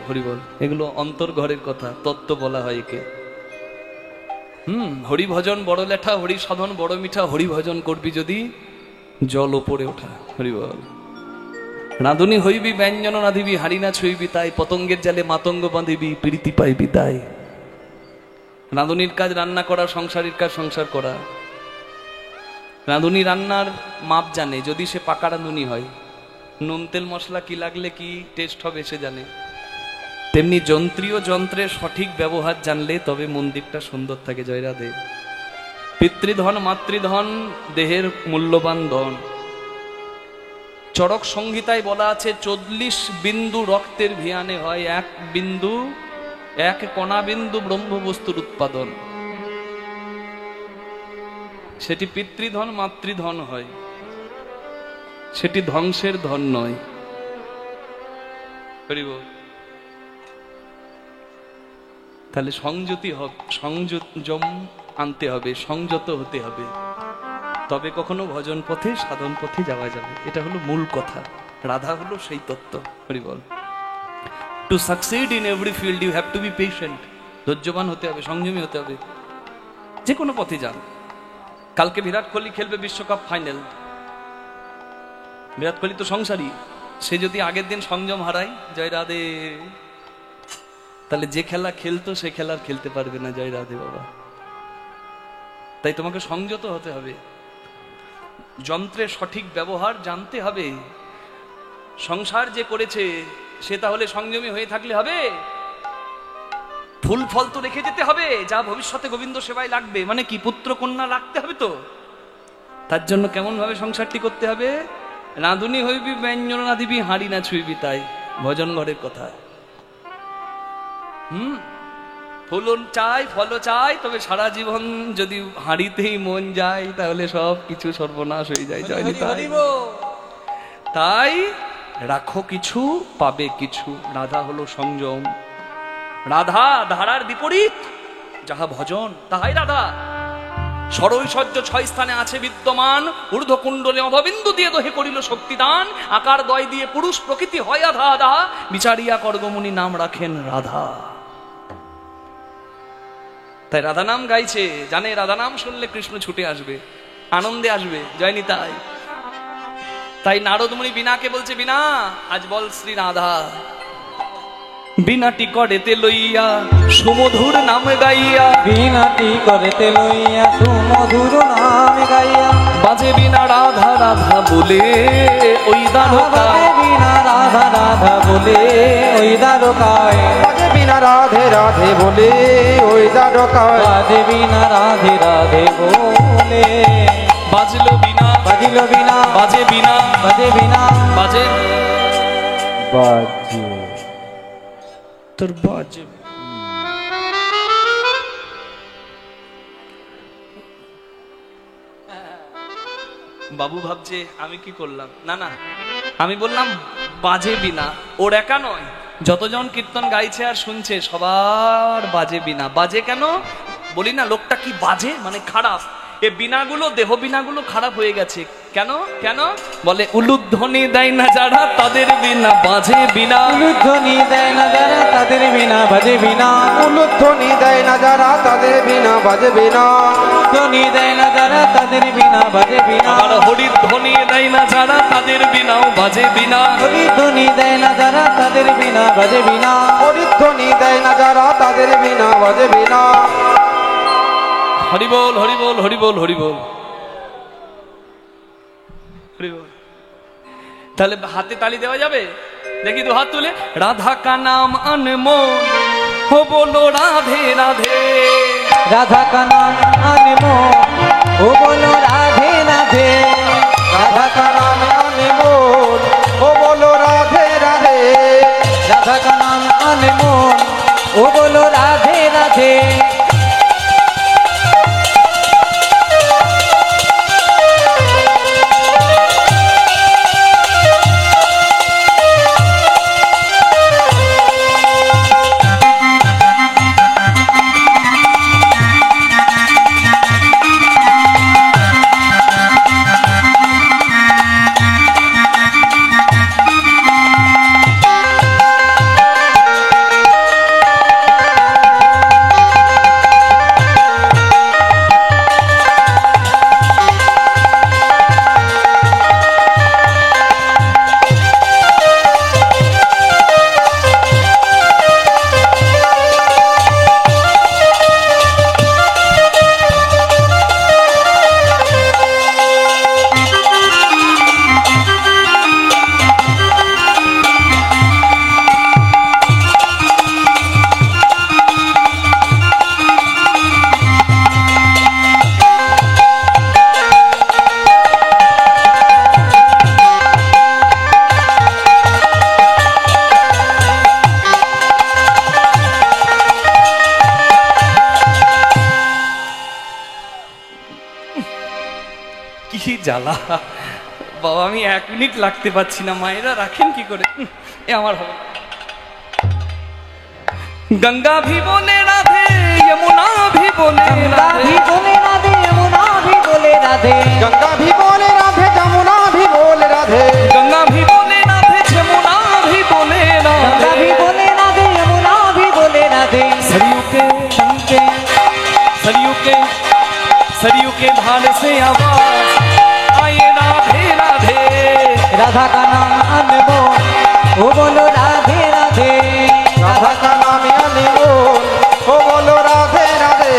হরিবল এগুলো অন্তর ঘরের কথা তত্ত্ব বলা হয় একে হরিভজন বড় লেঠা হরি সাধন বড় মিঠা হরিভজন করবি যদি জল ওপরে ওঠা হরিবল রাঁধুনি হইবি ব্যঞ্জন রাঁধিবি হাড়ি না ছুইবি তাই পতঙ্গের জালে মাতঙ্গ বাঁধিবি প্রীতি পাইবি তাই রাঁধুনির কাজ রান্না করা সংসারের কাজ সংসার করা রাঁধুনি রান্নার মাপ জানে যদি সে পাকা রাঁধুনি হয় নুন তেল মশলা কি লাগলে কি টেস্ট হবে সে জানে তেমনি যন্ত্রীয় যন্ত্রের সঠিক ব্যবহার জানলে তবে মন্দিরটা সুন্দর থাকে জয় রাধে পিতৃধন মাতৃধন দেহের মূল্যবান ধন চরক সংহিতায় বলা আছে 40 বিন্দু রক্তের ভিয়ানে হয় এক কণা বিন্দু ব্রহ্মবস্তুর উৎপাদন সেটি পিতৃধন মাতৃধন হয় সেটি ধ্বংসের ধন নয় তাহলে সংযম আনতে হবে সংযত হতে হবে তবে কখনো ভজন পথে সাধন পথে যাওয়া যাবে এটা হলো মূল কথা রাধা হলো সেই তত্ত্ব Haribol to succeed in every field you have to be patient ধৈর্যবান হতে হবে সংযমী হতে হবে যে কোনো পথে যান কালকে বিরাট কোহলি খেলবে বিশ্বকাপ ফাইনাল বিরাট কোহলি তো সংসারী সে যদি আগের দিন সংযম হারায় জয় রাধে তাহলে যে খেলা খেলতো সে খেলার খেলতে পারবে না জয় রাধে বাবা তাই তোমাকে সংযত হতে হবে যন্ত্রের সঠিক ব্যবহার জানতে হবে সংসার যে করেছে সে তাহলে সংযমী হয়ে থাকলে হবে ফুল ফল তো রেখে যেতে হবে যা ভবিষ্যতে গোবিন্দ সেবায় লাগবে মানে কি পুত্র কন্যা রাখতে হবে তো তার জন্য কেমন ভাবে সংসারটি করতে হবে রাঁধুনি হইবি ব্যঞ্জন রাঁধিবি হাঁড়ি না ছুঁইবি তাই ভজন ঘরের কথা ফুল চাই ফল চাই তবে সারা জীবন যদি হাঁড়িতেই মন যায় তাহলে সব কিছু সর্বনাশ হয়ে যায় জয় নিতাই। তাই রাখো কিছু পাবে কিছু। রাধা হলো সংযম। রাধা ধারার বিপরীত, যাহা ভজন তাহাই রাধা। সরৈশ্বর্য 6 স্থানে আছে বিদ্যমান, ঊর্ধ্বকুণ্ডলে অধবিন্দু দিয়ে দহে করিল শক্তিদান, আকার দয় দিয়ে পুরুষ প্রকৃতি হয় আধা আধা, বিচারিয়া করগমুনি নাম রাখেন রাধা। তাই রাধা নাম গাইছে, জানে রাধা নাম শুনলে কৃষ্ণ ছুটে আসবে, আনন্দে আসবে, জয় নিতাই। তাই নারদমুনি বিনাকে বলছে, বিনা আজ বল শ্রী রাধা। বিনাটি করেতে লইয়া সুমধুর নাম গাইয়া, বিনাটি করেতে লইয়া সুমধুর নাম গাইয়া, বাজে বিনা রাধা রাধা বলে ওই দ্বারকা, বাজে বিনা রাধা রাধা বলে ওই দ্বারকায়, বাজে বিনা রাধে রাধে বলে ওই দ্বারকায়, বাজে বিনা রাধে রাধে বলে, বাজলো বিনা বাজিল বিনা, বাজে বিনা বাজে বিনা, বাজে বাজে তোর বাজে। বাবু ভাবছে আমি কি করলাম, না না আমি বললাম বাজে বিনা। ওর একা নয়, যতজন কীর্তন গাইছে আর শুনছে সবার বাজে বিনা। বাজে কেন বলি না, লোকটা কি বাজে মানে খারাপ। এ বিনাগুলো, দেহ বিনাগুলো খারাপ হয়ে গেছে। কেন কেন বলে, উলুধ্বনি দেয় না যারা তাদের বিনা বাজে বিনা, উলুধ্বনি দেয় না যারা তাদের বিনা বাজে বিনা, উলুধ্বনি দেয় না যারা তাদের বিনা বাজে বিনা, ধ্বনি দেয় না যারা তাদের বিনা বাজে বিনা, আবার হরিধ্বনি দেয় না যারা তাদের বিনাও বাজে বিনা, হরিধ্বনি দেয় না যারা তাদের বিনা বাজে বিনা, হরিধ্বনি দেয় না যারা তাদের বিনা বাজে বিনা। হরি বল হরি বল হরি বল হরি বল হরি বল। তাহলে হাতে তালি দেওয়া যাবে? দেখি তো হাত তুলে। রাধা কা নাম अनमोल हो बोलो राधे राधे, राधा का नाम अनमोल ओ बोलो राधे राधे, राधा का नाम अनमोल ओ बोलो राधे राधे, राधा का नाम अनमोल ओ बोलो राधे राधे। কি জ্বালা বাবা, আমি 1 মিনিট লাগতে পারছি না। মায়েরা রাখেন কি করে, এ আমার হবে। गंगा भी बोले राधे, यमुना भी बोले गंगा भी राधे, बोले राधे, यमुना भी बोले राधे, गंगा भी बोले राधे जमुना भी बोले राधे, गंगा भी बोले राधे, यमुना भी बोले गंगा भी राधे, बोले राधे, यमुना भी बोले राधे, सरयू के धार से आवाज आए राधे राधे, राधा का नाम अनमोल ओ बोलो राधे राधे, राधा का नाम अनमोल ओ बोलो राधे राधे,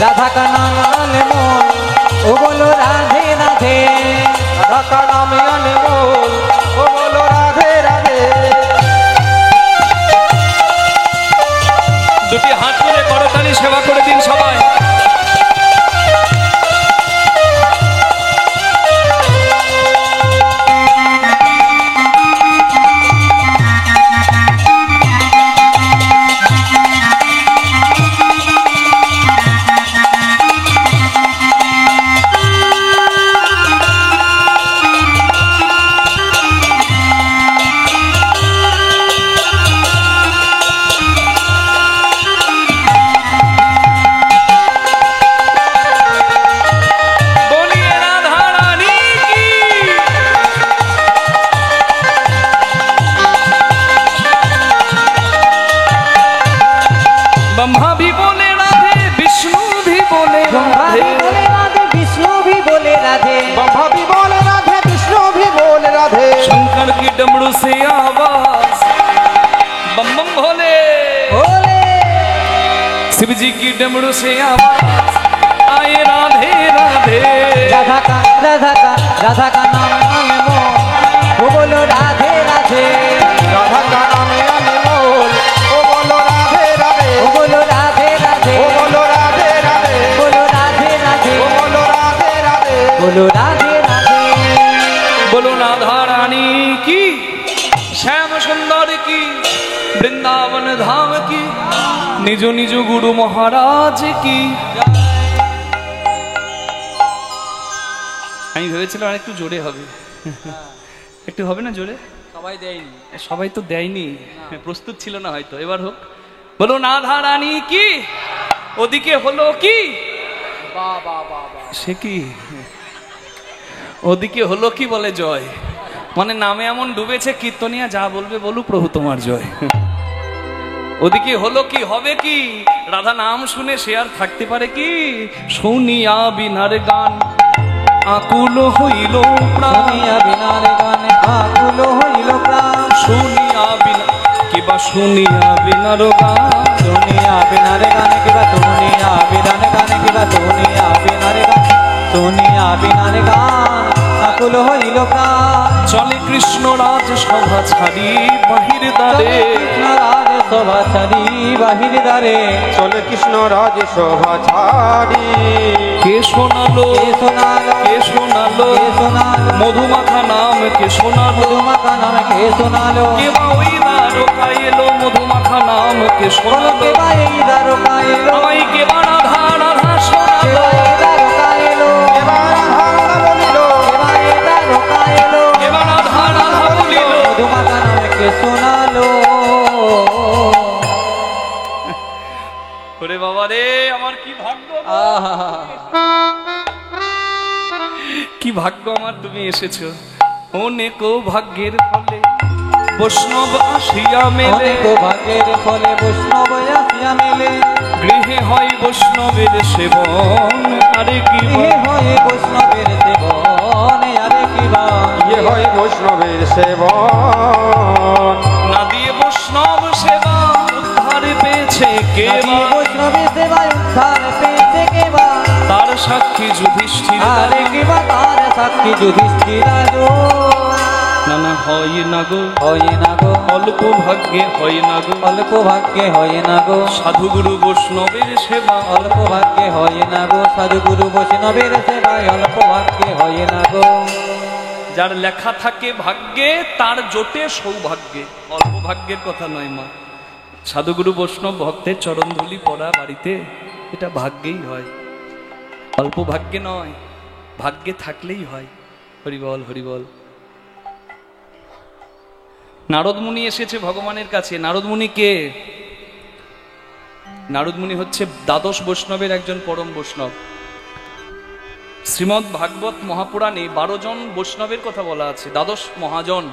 राधा का नाम अनमोल ओ बोलो राधे राधे, राधा का नाम अनमोल ओ बोलो राधे राधे। দুটি হাত তুলে করতালি সেবা করে দিন সবাই। डमरू से आवाज, बम बम भोले भोले। शिव जी की डमरू से आवाज, आए राधे राधे। राधा का नाम अनमोल, वो बोलो राधे राधे। राधा का नाम अनमोल, ओ बोलो राधे राधे, वो बोलो राधे राधे, ओ बोलो राधे राधे, बोलो राधे राधे, ओ बोलो राधे राधे, बोलो राधे राधे। बोलो राधा रानी की, श्याम सुंदर की, वृंदावन धाम की, निज निज गुरु महाराज की। আমি ভেবেছিলাম আর একটু জোরে হবে, একটু হবে না জোরে? সবাই দেয়নি। সবাই তো দেয়নি, প্রস্তুত ছিল না হয়তো, এবার হোক। বলো রাধা রানী কি, ওদিকে হলো কি, বাহ বাহ বাহ বাহ। সে কি, ওদিকে হলো কি বলে জয়, মানে নামে এমন ডুবেছে কীর্তনিয়া যা বলবে বলুক প্রভু তোমার জয়। ওদিকে হলো কি, হবে কি, রাধা নাম শুনে সে আর থাকতে পারে কি? শুনিয়া বিনার গান আকুল হইল প্রাণ, শুনিয়া বিনার গানে আকুল হইল প্রাণ। শুনিয়া বিনা কিবা শুনিয়া বিনার গান, শুনিয়া বিনার গানে কিবা শুনিয়া বিনার গানে কিবা শুনিয়া বিনার গান, শুনিয়া বিনার গান আকুল হইল প্রাণ। চলে কৃষ্ণ রাজ সভা ছাড়ি বাহির দ্বারে, কৃষ্ণ রাজ শোভা ছাড়ি বাহির দ্বারে। চলে কৃষ্ণ রাজ শোভা ছাড়ি। কে শোনালো, কে শোনালো, কে শোনালো, কে শোনালো, মধুমাখা নাম কে শোনালো, মধুমাখা নামে কে শোনালো। কে বা ওই দ্বারকা এলো, মধুমাখা নাম কে বলো শোনালো, কে বা এই দ্বারকা এলো, আমায় কে বা রাধা রাধা কে শোনালো, বা এই দ্বারকা এলো, এবার রাধা বলিল, কে বা এই দ্বারকা এলো, কে বা রাধা রাধা বলিল। মধুমাখা নামে কে শোনালো। ওরে বাবা রে, আমার কি ভাগ্য গো। আহা, কি ভাগ্য আমার, তুমি এসেছো। অনেক ভাগ্যের ফলে বৈষ্ণব আসিয়া মেলে, অনেক ভাগ্যের ফলে বৈষ্ণব আসিয়া মেলে। গৃহে হয় বৈষ্ণবের সেবন, আরে কি গৃহে হয় বৈষ্ণবের সেবন, আরে কি বা। ইয়ে হয় বৈষ্ণবের সেবন। না দিয়ে বৈষ্ণব সেবা উদ্ধার পেয়েছে কে নাকি বা, বৈষ্ণবের সেবায় উদ্ধার পেয়েছে কে বা। তার সাক্ষী যুধিষ্ঠির। আরে কি বা তার সাক্ষী যুধিষ্ঠির। না না হয় না গো, হয় না গো, অল্প ভাগ্যে হয় না গো, অল্প ভাগ্যে হয় না গো, সাধু গুরু বৈষ্ণবের সেবা। অল্প ভাগ্যে হয় না গো, সাধু গুরু বৈষ্ণবের সেবায় অল্প ভাগ্যে হয় না গো। যার লেখা থাকে ভাগ্যে তার জোটে সৌভাগ্যে, অল্প ভাগ্যের কথা নয় মা। সাধুগুরু বৈষ্ণব ভক্তের চরণধুলি পড়া বাড়িতে, এটা ভাগ্যেই হয়, অল্প ভাগ্যে নয়, ভাগ্যে থাকলেই হয়। হরিবল হরিবল। নারদ মুনি এসেছে ভগবানের কাছে। নারদ মুনি কে? নারদ মুনি হচ্ছে দ্বাদশ বৈষ্ণবের একজন পরম বৈষ্ণব। শ্রীমদ্ ভাগবত মহাপুরাণে 12 জন বৈষ্ণবের কথা বলা আছে, দ্বাদশ মহাজন।